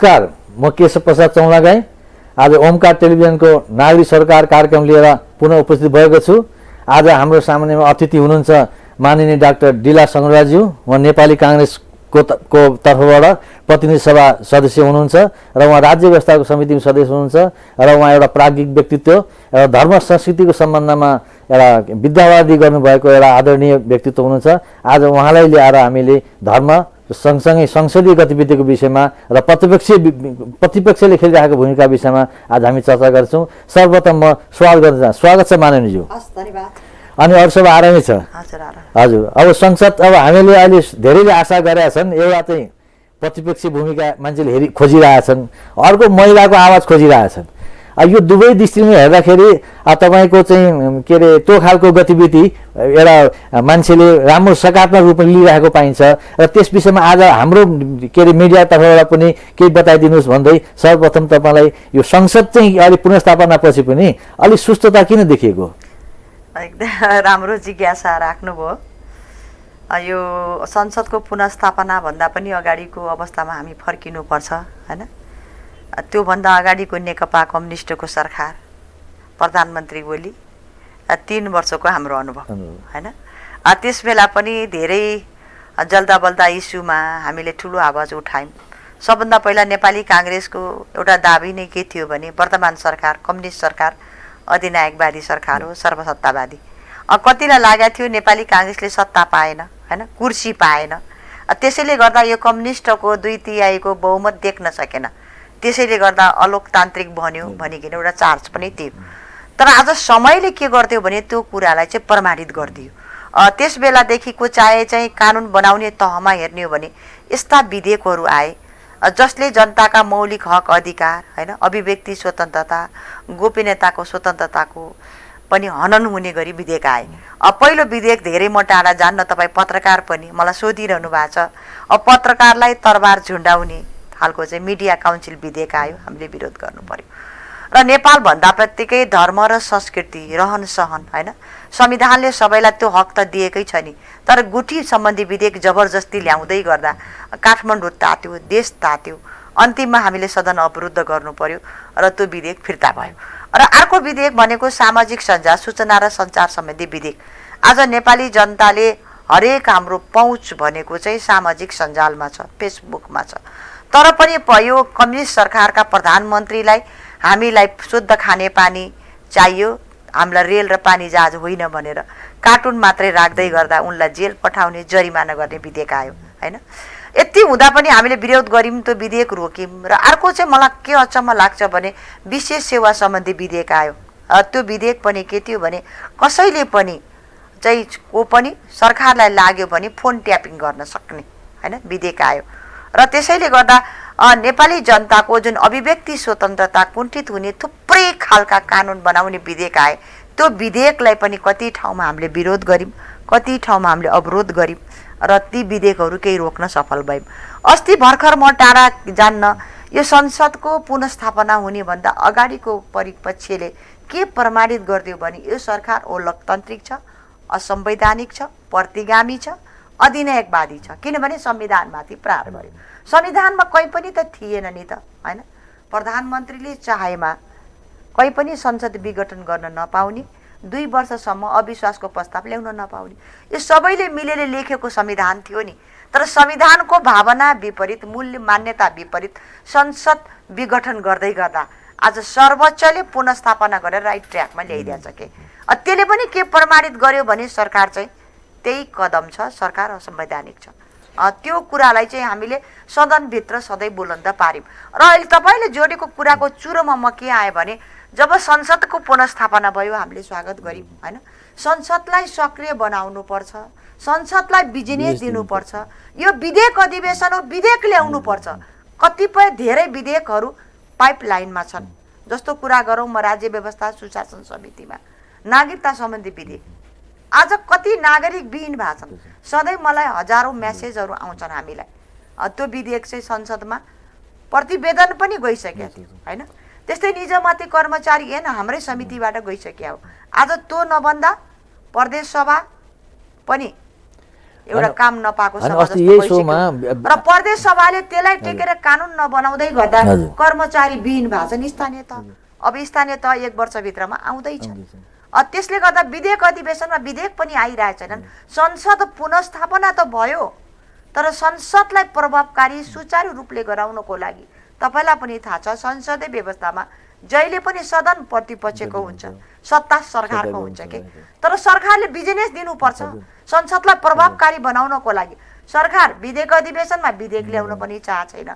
नमस्कार, म केशव प्रसाद चौलागाई आज ओमकार टेलिभिजनको नागरिक सरकार कार्यक्रम लिएर पुनः उपस्थित भएको छु। आज हाम्रो सामनेमा अतिथि हुनुहुन्छ माननीय डाक्टर डिला सङ्ग्राज्यू। उहाँ नेपाली काङ्ग्रेसको तर्फबाट प्रतिनिधि सभा सदस्य हुनुहुन्छ र उहाँ राज्य व्यवस्थाको समितिको सदस्य हुनुहुन्छ र उहाँ एउटा प्राज्ञिक व्यक्तित्व, एउटा धर्म संस्कृतिको सम्बन्धमा एउटा विद्यावादी गर्नुभएको एउटा आदरणीय व्यक्तित्व हुनुहुन्छ। आज उहाँलाई ल्याएर हामीले धर्म सँगसँगै संसदीय गतिविधिको विषयमा र प्रतिपक्षले खेलिरहेको भूमिका विषयमा आज हामी चर्चा गर्छौँ। सर्वप्रथम म स्वागत छ माननीयज्यू। अनि अरू सब आरामै छ? हजुर। अब संसद, अब हामीले अहिले धेरैले आशा गरेका छन्, एउटा चाहिँ प्रतिपक्षी भूमिका मान्छेले खोजिरहेछन्, अर्को महिलाको आवाज खोजिरहेछन्। यो दुवै दृष्टिले हेर्दाखेरि तपाईँको चाहिँ के अरे त्यो खालको गतिविधि एउटा मान्छेले राम्रो सकारात्मक रूपमा लिइरहेको पाइन्छ र त्यस विषयमा आज हाम्रो के अरे मिडिया तर्फबाट पनि केही बताइदिनुहोस् भन्दै सर्वप्रथम तपाईँलाई यो संसद चाहिँ अहिले पुनर्स्थापनापछि पनि अलिक सुस्तता किन देखिएको? एकदम राम्रो जिज्ञासा राख्नुभयो। यो संसदको पुनर्स्थापना भन्दा पनि अगाडिको अवस्थामा हामी फर्किनुपर्छ, होइन? त्योभन्दा अगाडिको नेकपा कम्युनिस्टको सरकार, प्रधानमन्त्री ओली, 3 वर्षको हाम्रो अनुभव, होइन? त्यस बेला पनि धेरै जल्दा बल्दा इस्युमा हामीले ठुलो आवाज उठायौँ। सबभन्दा पहिला नेपाली काङ्ग्रेसको एउटा दाबी नै के थियो भने वर्तमान सरकार कम्युनिस्ट सरकार अधिनायकवादी सरकार हो, सर्वसत्तावादी। कतिलाई लागेको थियो नेपाली काङ्ग्रेसले सत्ता पाएन, होइन, कुर्सी पाएन, त्यसैले गर्दा यो कम्युनिस्टको 2/3 बहुमत देख्न सकेन, त्यसैले गर्दा अलोकतान्त्रिक बन्यो भनिकन एउटा चार्ज पनि थियो। तर आज समयले के गर्थ्यो भने त्यो कुरालाई चाहिँ प्रमाणित गरिदियो। त्यस बेलादेखिको चाहे चाहिँ कानुन बनाउने तहमा हेर्ने हो भने यस्ता विधेयकहरू आए जसले जनताका मौलिक हक अधिकार, होइन, अभिव्यक्ति स्वतन्त्रता, गोपनीयताको स्वतन्त्रताको पनि हनन हुने गरी विधेयक आए। पहिलो विधेयक धेरै म टाढा जान्न, तपाईँ पत्रकार पनि मलाई सोधिरहनु भएको छ। पत्रकारलाई तरबार झुन्डाउने खालको चाहिँ मिडिया काउन्सिल विधेयक आयो, हामीले विरोध गर्नु पर्यो। र नेपाल भन्दा बित्तिकै धर्म र संस्कृति, रहन सहन, होइन, संविधानले सबैलाई त्यो हक त दिएकै छ नि, तर गुठी सम्बन्धी विधेयक जबरजस्ती ल्याउँदै गर्दा काठमाडौँ तात्यो, देश तात्यो, अन्तिममा हामीले सदन अवरुद्ध गर्नु पर्यो र त्यो विधेयक फिर्ता भयो। र अर्को विधेयक भनेको सामाजिक सञ्जाल, सूचना र सञ्चार सम्बन्धी विधेयक। आज नेपाली जनताले हरेक हाम्रो पहुँच भनेको चाहिँ सामाजिक सञ्जालमा छ, फेसबुकमा छ। तर पनि यो कम्युनिस्ट सरकारका प्रधानमन्त्रीलाई हामीलाई शुद्ध खाने पानी चाहियो, हामीलाई रेल र पानी जहाज होइन भनेर कार्टुन मात्रै राख्दै गर्दा उनलाई जेल पठाउने, जरिमाना गर्ने विधेयक आयो, होइन? यति हुँदा पनि हामीले विरोध गऱ्यौँ, त्यो विधेयक रोक्यौँ। र अर्को चाहिँ मलाई के अचम्म लाग्छ भने विशेष सेवा सम्बन्धी विधेयक आयो। त्यो विधेयक पनि के थियो भने कसैले पनि चाहिँ को पनि सरकारलाई लाग्यो भने फोन ट्यापिङ गर्न सक्ने, होइन, विधेयक आयो। र त्यसैले गर्दा नेपाली जनताको जुन अभिव्यक्ति स्वतन्त्रता कुण्ठित हुने थुप्रै खालका कानुन बनाउने विधेयक आए। त्यो विधेयकलाई पनि कति ठाउँमा हामीले विरोध गऱ्यौँ, कति ठाउँमा हामीले अवरोध गऱ्यौँ र ती विधेयकहरू केही रोक्न सफल भयौँ। अस्ति भर्खर म टाढा जान्न, यो संसदको पुनर्स्थापना हुने भन्दा अगाडिको परिपक्षले के प्रमाणित गरिदियो भने यो सरकार अलोकतान्त्रिक छ, असंवैधानिक छ, प्रतिगामी छ, अधिनायकवादी छ। किनभने संविधानमाथि प्रहार गर्यो। संविधानमा कहीँ पनि त थिएन नि त, होइन? प्रधानमन्त्रीले चाहेमा कहीँ पनि संसद विघटन गर्न नपाउने, 2 वर्षसम्म अविश्वासको प्रस्ताव ल्याउन नपाउने, यो सबैले मिलेर लेखेको संविधान थियो नि। तर संविधानको भावना विपरीत, मूल्य मान्यता विपरीत संसद विघटन गर्दै गर्दा आज सर्वोच्चले पुनर्स्थापना गरेर राइट ट्र्याकमा ल्याइदिएछ के। त्यसले पनि के प्रमाणित गर्यो भने सरकार चाहिँ त्यही कदम छ, सरकार असंवैधानिक छ। त्यो कुरालाई चाहिँ हामीले सदनभित्र सधैँ बुलन्द पार्यौँ। र अहिले तपाईँले जोडेको कुराको चुरोमा म के आएँ भने जब संसदको पुनर्स्थापना भयो हामीले स्वागत गऱ्यौँ, होइन? संसदलाई सक्रिय बनाउनुपर्छ, संसदलाई बिजनेस दिनुपर्छ, यो विधेयक अधिवेशन हो, विधेयक ल्याउनुपर्छ। कतिपय धेरै विधेयकहरू पाइपलाइनमा छन्। जस्तो कुरा गरौँ म राज्य व्यवस्था सुशासन समितिमा नागरिकता सम्बन्धी विधेयक, आज कति नागरिक विहीन भएको छन्। सधैँ मलाई हजारौँ म्यासेजहरू आउँछन् हामीलाई। त्यो विधेयक चाहिँ संसदमा प्रतिवेदन पनि गइसकेको थियो, होइन? त्यस्तै निजमाती कर्मचारी हेर्न हाम्रै समितिबाट गइसक्यो हो। आज त्यो नभन्दा प्रदेश सभा पनि एउटा काम नपाएको अनि सभा अस्ति जस्तो यही भइसक्यो। सोमा र प्रदेश सभाले त्यसलाई टेकेर कानुन नबनाउँदै गर्दा कर्मचारी विहीन भएको छ नि स्थानीय तह। अब स्थानीय तह 1 वर्षभित्रमा आउँदैछ। त्यसले गर्दा विधेयक अधिवेशनमा विधेयक पनि आइरहेको छैनन्। संसद पुनर्स्थापना त भयो, तर संसदलाई प्रभावकारी सुचारू रूपले गराउनको लागि तपाईँलाई पनि थाहा छ संसदीय व्यवस्थामा जहिले पनि सदन प्रतिपक्षको हुन्छ, सत्ता सरकारको हुन्छ के। तर सरकारले बिजनेस दिनुपर्छ संसदलाई प्रभावकारी बनाउनको लागि। सरकार विधेयक अधिवेशनमा विधेयक ल्याउन पनि चाह छैन,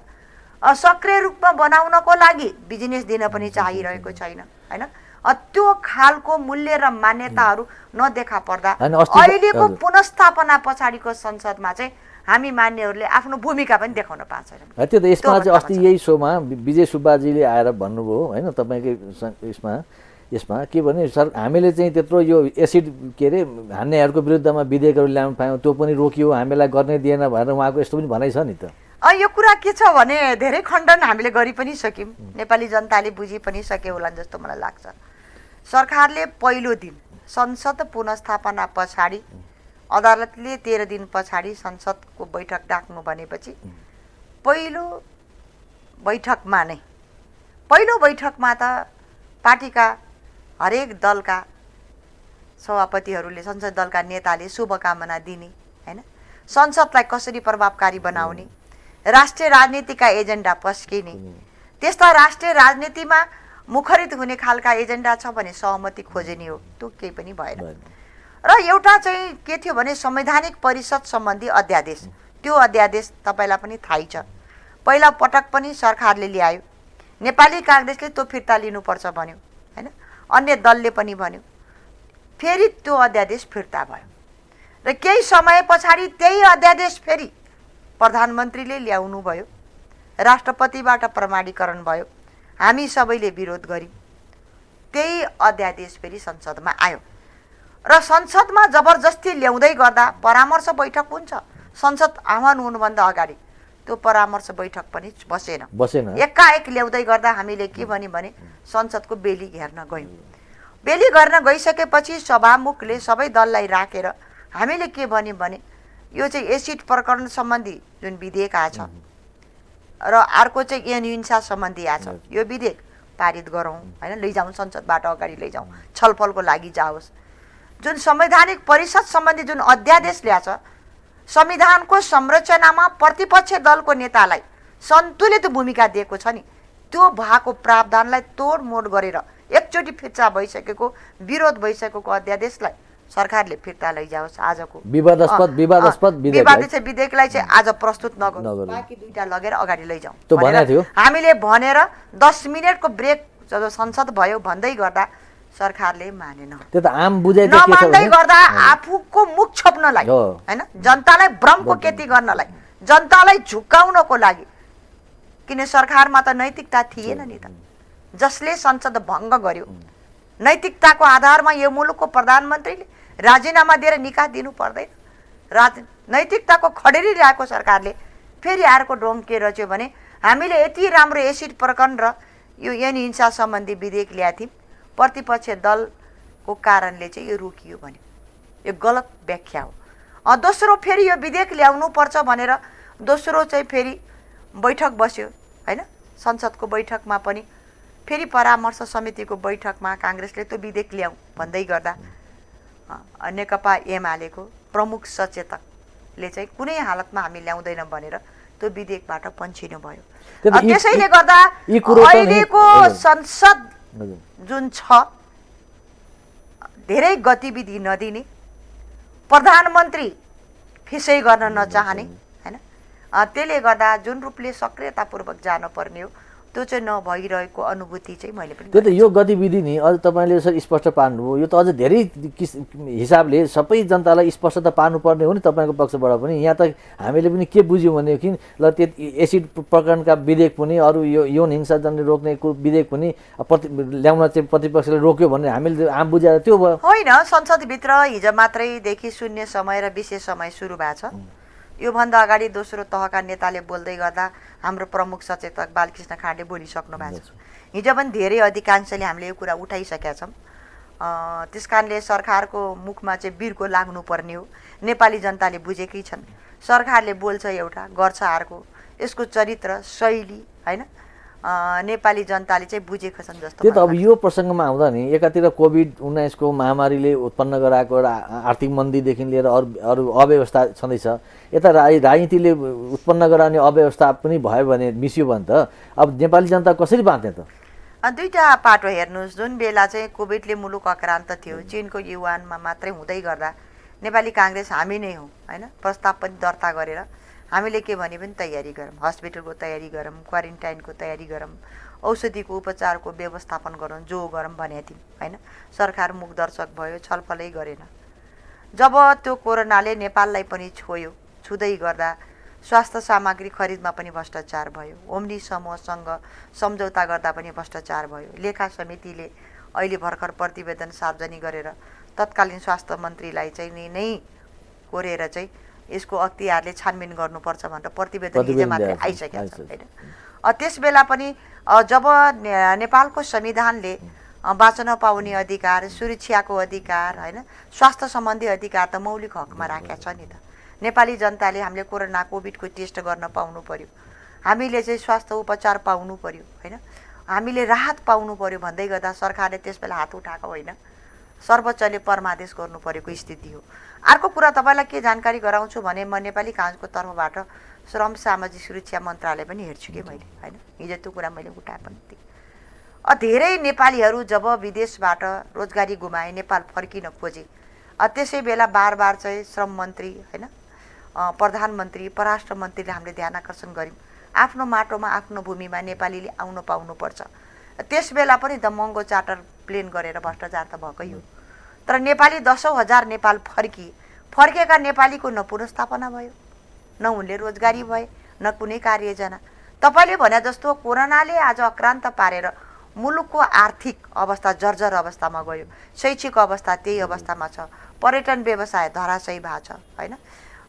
सक्रिय रूपमा बनाउनको लागि बिजनेस दिन पनि चाहिरहेको छैन, हैन। त्यो खालको मूल्य र मान्यताहरू नदेखा पर्दा अहिलेको पुनर्स्थापना पछाडिको संसदमा चाहिँ हामी मान्यहरूले आफ्नो भूमिका पनि देखाउन पाएको छैन। त्यो त यसमा चाहिँ अस्ति यही सोमा विजय सुब्बाजीले आएर भन्नुभयो होइन तपाईँकै यसमा के भने सर हामीले चाहिँ त्यत्रो यो एसिड के अरे हान्नेहरूको विरुद्धमा विधेयकहरू ल्याउन पायौँ, त्यो पनि रोकियो, हामीलाई गर्ने दिएन भनेर उहाँको यस्तो पनि भनाइ छ नि त। यो कुरा के छ भने धेरै खण्डन हामीले गरि पनि सक्यौँ, नेपाली जनताले बुझि पनि सके होला जस्तो मलाई लाग्छ। सरकारले पहिलो दिन संसद पुनर्स्थापना पछाडि अदालतले 13 दिन पछाडि संसदको बैठक डाक्नु भनेपछि पहिलो बैठकमा त पार्टीका हरेक दलका सभापतिहरूले संसद दलका नेताले शुभकामना दिने हैन, संसदलाई कसरी प्रभावकारी बनाउने, राष्ट्रिय राजनीतिका एजेन्डा पस्किने, त्यस्ता राष्ट्रिय राजनीतिमा मुखरित हुने खालका एजेन्डा छ भने सहमति खोजिने हो। त्यो केही पनि भएन। र एउटा चाहिँ के थियो भने संवैधानिक परिषद सम्बन्धी अध्यादेश, त्यो अध्यादेश तपाईँलाई पनि थाहै छ। पहिला पटक पनि सरकारले ल्यायो, नेपाली काङ्ग्रेसले त्यो फिर्ता लिनुपर्छ भन्यो हैन, अन्य दलले पनि भन्यो, फेरि त्यो अध्यादेश फिर्ता भयो र केही समय पछाडि त्यही अध्यादेश फेरि प्रधानमन्त्रीले ल्याउनु भयो, राष्ट्रपतिबाट प्रमाणीकरण भयो, हामी सबैले विरोध गर्यौँ, त्यही अध्यादेश फेरि संसदमा आयो र संसदमा जबरजस्ती ल्याउँदै गर्दा परामर्श बैठक हुन्छ संसद आह्वान हुनुभन्दा अगाडि, त्यो परामर्श बैठक पनि बसेन। एकाएक ल्याउँदै गर्दा हामीले के भन्यौँ भने संसदको बेली घेर्न गयौँ। बेली गर्न गइसकेपछि सभामुखले सबै दललाई राखेर हामीले के भन्यौँ भने यो चाहिँ एसिड प्रकरण सम्बन्धी जुन विधेयक आएछ र अर्को चाहिँ हिंसा सम्बन्धी आएछ, यो विधेयक पारित गरौँ हैन, लैजाउँ संसदबाट अगाडि लैजाउँ, छलफलको लागि जाओस्। जुन संवैधानिक परिषद सम्बन्धी जुन अध्यादेश ल्याछ, संविधानको संरचनामा प्रतिपक्ष दलको नेतालाई सन्तुलित भूमिका दिएको छ नि, त्यो भएको प्रावधानलाई तोडमोड गरेर एकचोटि फिर्ता भइसकेको विरोध भइसकेको अध्यादेशलाई सरकारले फिर्ता लैजाओस्। आजको विवादित विधेयकलाई चाहिँ आज प्रस्तुत नगरौँ, बाँकी दुईटा लगेर अगाडि लैजाउँ हामीले भनेर 10 मिनटको ब्रेक जब संसद भयो भन्दै गर्दा सरकारले मानेन। त्यो त आम बुझाइ के छ भन्दै गर्दा आफूको मुख छोप्नलाई हैन, जनतालाई भ्रमको खेती गर्नलाई, जनतालाई झुक्काउनको लागि, किन सरकारमा त नैतिकता थिएन नि त, जसले संसद भङ्ग गर्यो, नैतिकताको आधारमा यो मुलुकको प्रधानमन्त्रीले राजीनामा दिएर निकाह दिनु पर्दैन। नैतिकताको खडेरी ल्याएको सरकारले फेरि अर्को ढोङ के रच्यो भने हामीले यति राम्रो एसिड प्रकरण र यो हिंसा सम्बन्धी विधेयक ल्याएको थियौँ, प्रतिपक्ष दलको कारणले चाहिँ यो रोकियो भन्यो। यो गलत व्याख्या हो। दोस्रो फेरि यो विधेयक ल्याउनु पर्छ भनेर दोस्रो चाहिँ फेरि बैठक बस्यो हैन, संसदको बैठकमा पनि फेरि परामर्श समितिको बैठकमा काङ्ग्रेसले त्यो विधेयक ल्याऊ भन्दै गर्दा नेकपा एमालेको प्रमुख सचेतकले चाहिँ कुनै हालतमा हामी ल्याउँदैनौँ भनेर त्यो विधेयकबाट पन्छिनु भयो। त्यसैले गर्दा अहिलेको संसद जुन छ धेरै गतिविधि नदिने, प्रधानमन्त्री फिसै गर्न नचाहने हैन, त्यसले गर्दा जुन रूपले सक्रियतापूर्वक जानुपर्ने हो त्यो चाहिँ नभइरहेको अनुभूति चाहिँ मैले पनि। त्यो त यो गतिविधि नि अझ तपाईँले यसरी स्पष्ट पार्नुभयो, यो त अझ धेरै हिसाबले सबै जनतालाई स्पष्टता पार्नुपर्ने हो नि तपाईँको पक्षबाट पनि। यहाँ त हामीले पनि के बुझ्यौँ भनेदेखि ल त्यो एसिड प्रकरणका विधेयक पनि अरू यो यौन हिंसा जन्य रोक्ने विधेयक पनि ल्याउन चाहिँ प्रतिपक्षले रोक्यो भने हामीले आम बुझाएर त्यो भयो होइन। संसदभित्र हिजो मात्रैदेखि शून्य समय र विशेष समय सुरु भएको छ। योभन्दा अगाडि दोस्रो तहका नेताले बोल्दै गर्दा हाम्रो प्रमुख सचेतक बालकृष्ण खाँडे बोलिसक्नु भएको छ। हिजो पनि धेरै अधिकांशले हामीले यो कुरा उठाइसकेका छौँ। त्यस कारणले सरकारको मुखमा चाहिँ बिर्को लाग्नुपर्ने हो। नेपाली जनताले बुझेकै छन्, सरकारले बोल्छ एउटा गर्छ अर्को, यसको चरित्र शैली होइन नेपाली जनताले चाहिँ बुझेका छन् जस्तो त्यो त अब यो प्रसङ्गमा आउँदा नि एकातिर कोभिड-19 को महामारीले उत्पन्न गराएको एउटा आर्थिक मन्दीदेखि लिएर अरू अव्यवस्था छँदैछ, यता राजनीतिले उत्पन्न गराउने अव्यवस्था पनि भयो भने मिसियो भने त अब नेपाली जनता कसरी बाँच्ने त? दुईटा पाटो हेर्नुहोस्, जुन बेला चाहिँ कोभिडले मुलुक अक्रान्त थियो, चीनको युहानमा मात्रै हुँदै गर्दा नेपाली काङ्ग्रेस हामी नै हौँ होइन, प्रस्ताव पनि दर्ता गरेर हामीले के भने पनि तयारी गरौँ, हस्पिटलको तयारी गरौँ, क्वारेन्टाइनको तयारी गरौँ, औषधिको उपचारको व्यवस्थापन गरौँ, जो गरौँ भनेको थियौँ होइन। सरकार मुखदर्शक भयो, छलफलै गरेन। जब त्यो कोरोनाले नेपाललाई पनि छोयो, छुँदै गर्दा स्वास्थ्य सामग्री खरिदमा पनि भ्रष्टाचार भयो, ओम्नी समूहसँग सम्झौता गर्दा पनि भ्रष्टाचार भयो। लेखा समितिले अहिले भर्खर प्रतिवेदन सार्वजनिक गरेर तत्कालीन स्वास्थ्य मन्त्रीलाई चाहिँ नै कोरेर चाहिँ यसको अख्तियारले छानबिन गर्नुपर्छ भनेर प्रतिवेदन हिजो मात्रै आइसकेको छ होइन। त्यस बेला पनि जब नेपालको संविधानले बाँच्न पाउने अधिकार, सुरक्षाको अधिकार होइन, स्वास्थ्य सम्बन्धी अधिकार त मौलिक हकमा राखेको छ नि त। नेपाली जनताले हामीले कोरोना कोभिडको टेस्ट गर्न पाउनु पर्यो, हामीले चाहिँ स्वास्थ्य उपचार पाउनु पर्यो होइन, हामीले राहत पाउनु पर्यो भन्दै गर्दा सरकारले त्यस बेला हात उठाएको होइन, सर्वोच्चले परमादेश गर्नु परेको स्थिति हो। अर्को कुरा तपाईँलाई के जानकारी गराउँछु भने म नेपाली काङ्ग्रेसको तर्फबाट श्रम सामाजिक सुरक्षा मन्त्रालय पनि हेर्छु कि मैले होइन, हिजो त्यो कुरा मैले उठाए पनि थिएँ। धेरै नेपालीहरू जब विदेशबाट रोजगारी गुमाए, नेपाल फर्किन खोजे, त्यसै बेला बार चाहिँ श्रम मन्त्री होइन, प्रधानमन्त्री, परराष्ट्र मन्त्रीले हामीले ध्यान आकर्षण गऱ्यौँ आफ्नो माटोमा आफ्नो भूमिमा नेपालीले आउन पाउनुपर्छ। त्यस बेला पनि त महँगो चार्टर प्लेन गरेर भ्रष्टाचार त भएकै हो, तर नेपाली 10,000 नेपाल फर्केका नेपालीको न पुनर्स्थापना भयो, न उनले रोजगारी भए, न कुनै कार्ययोजना। तपाईँले भने जस्तो कोरोनाले आज अक्रान्त पारेर मुलुकको आर्थिक अवस्था जर्जर अवस्थामा गयो, शैक्षिक अवस्था त्यही अवस्थामा छ, पर्यटन व्यवसाय धराशयी भएको छ होइन,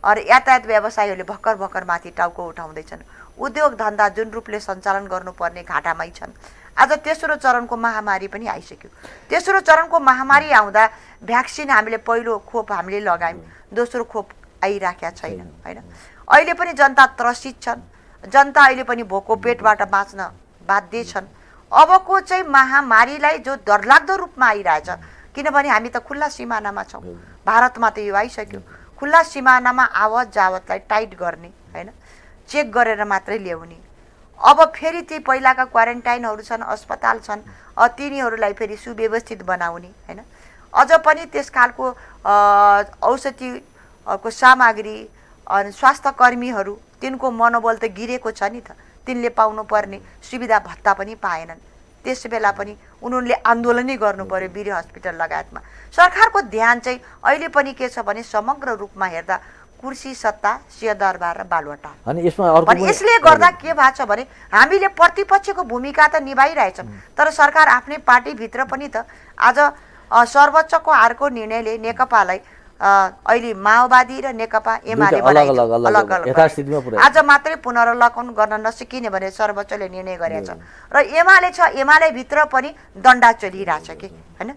अरू यातायात व्यवसायीहरूले भर्खर माथि टाउको उठाउँदैछन्, उद्योग धन्दा जुन रूपले सञ्चालन गर्नुपर्ने घाटामै छन्। आज तेस्रो चरणको महामारी पनि आइसक्यो। तेस्रो चरणको महामारी आउँदा भ्याक्सिन हामीले पहिलो खोप हामीले लगायौँ, दोस्रो खोप आइराखेका छैन होइन। अहिले पनि जनता त्रसित छन्, जनता अहिले पनि भोको पेटबाट बाँच्न बाध्य छन्। अबको चाहिँ महामारीलाई जो डरलाग्दो रूपमा आइरहेछ, किनभने हामी त खुल्ला सिमानामा छौँ, भारतमा त यो आइसक्यो, खुल्ला सिमानामा आवत जावतलाई टाइट गर्ने होइन, चेक गरेर मात्रै ल्याउने। अब फेरि ती पहिलाका क्वारेन्टाइनहरू छन्, अस्पताल छन्, तिनीहरूलाई फेरि सुव्यवस्थित बनाउने होइन। अझ पनि त्यस खालको औषधिको सामग्री अनि स्वास्थ्य कर्मीहरू तिनको मनोबल त गिरेको छ नि त, तिनले पाउनुपर्ने सुविधा भत्ता पनि पाएनन्। त्यस बेला पनि उनीहरूले आन्दोलनै गर्नु पर्यो वीर हस्पिटल लगायतमा। सरकारको ध्यान चाहिँ अहिले पनि के छ भने समग्र रूपमा हेर्दा कुर्सी सत्ता सिंहदरबार र बालुवाटार। अनि यसले गर्दा के भएको छ भने हामीले प्रतिपक्षको भूमिका त निभाइरहेछौँ, तर सरकार आफ्नै पार्टीभित्र पनि त आज सर्वोच्चको अर्को निर्णयले नेकपालाई अहिले माओवादी र नेकपा एमाले अलग आज मात्रै पुनर्वलोकन गर्न नसकिने भने सर्वोच्चले निर्णय गरेको छ र एमाले छ, एमाले भित्र पनि दण्डा चलिरहेछ कि हैन।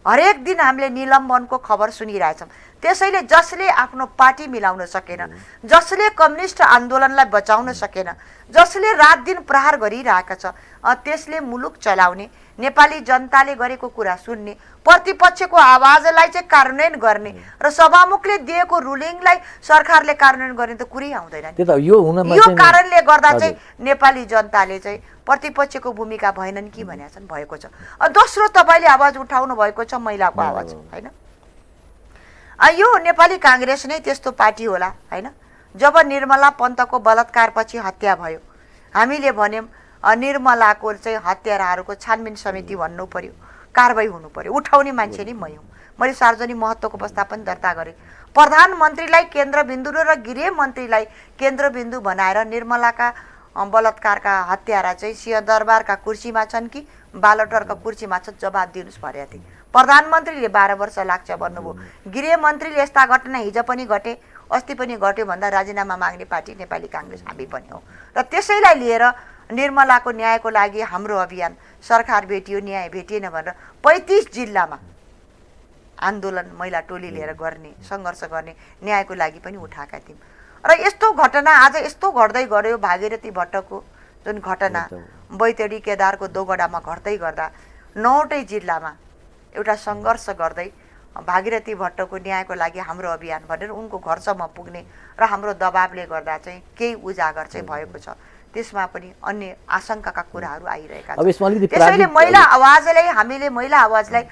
हरेक दिन हामीले निलम्बनको खबर सुनिरहेछौँ। त्यसैले जसले आफ्नो पार्टी मिलाउन सकेन, जसले कम्युनिस्ट आन्दोलनलाई बचाउन सकेन, जसले रात दिन प्रहार गरिरहेका छ, त्यसले मुलुक चलाउने, नेपाली जनताले गरेको कुरा सुन्ने, प्रतिपक्षको आवाजलाई चाहिँ कार्यान्वयन गर्ने र सभामुखले दिएको रुलिङलाई सरकारले कार्यान्वयन गर्ने त कुरै आउँदैन। यो कारणले गर्दा चाहिँ नेपाली जनताले चाहिँ प्रतिपक्षको भूमिका भएनन् कि भनेका छन्, भएको छ। दोस्रो तपाईले आवाज उठाउनु भएको छ महिलाको आवाज हैन। यो नेपाली कांग्रेस नै त्यस्तो पार्टी होला हैन। जब निर्मला पन्तको बलात्कारपछि हत्या भयो, हामीले भन्यौं निर्मलाको चाहिँ हत्याराहरूको छानबिन समिति भन्नु पर्यो, कारबाही हुनु पर्यो। उठाउने मान्छे नै मै हुँ। मैले सार्वजनिक महत्त्वको प्रस्ताव पनि दर्ता गरेँ। प्रधानमन्त्रीलाई केन्द्रबिन्दु र गृह मन्त्रीलाई केन्द्रबिन्दु बनाएर निर्मलाका बलात्कारका हत्यारा चाहिँ सिंहदरबारका कुर्सीमा छन् कि बालुवाटारका कुर्सीमा छन्, जवाब दिनुस् भनेको थिए। प्रधानमन्त्रीले 12 वर्ष लाग्छ भन्नुभयो। गृह मन्त्रीले यस्ता घटना हिजो पनि घटे, अस्ति पनि घट्यो भन्दा राजीनामा माग्ने पार्टी नेपाली कांग्रेस हामी पनि हो। र त्यसैलाई लिएर निर्मलाको न्यायको लागि हाम्रो अभियान, सरकार भेटियो न्याय भेटिएन भनेर 35 जिल्लामा आन्दोलन महिला टोली लिएर गर्ने सङ्घर्ष गर्ने न्यायको लागि पनि उठाएका थियौँ र यस्तो घटना आज यस्तो घट्दै गऱ्यो भागीरथी भट्टको जुन घटना बैतडी केदारको दोगडामा घट्दै गर्दा 9वटै जिल्लामा एउटा सङ्घर्ष गर्दै भागीरथी भट्टको न्यायको लागि हाम्रो अभियान भनेर उनको घरसम्म पुग्ने र हाम्रो दबावले गर्दा चाहिँ केही उजागर चाहिँ भएको छ त्यसमा पनि अन्य आशंकाका कुराहरू आइरहेका छन् त्यसैले महिला आवाजलाई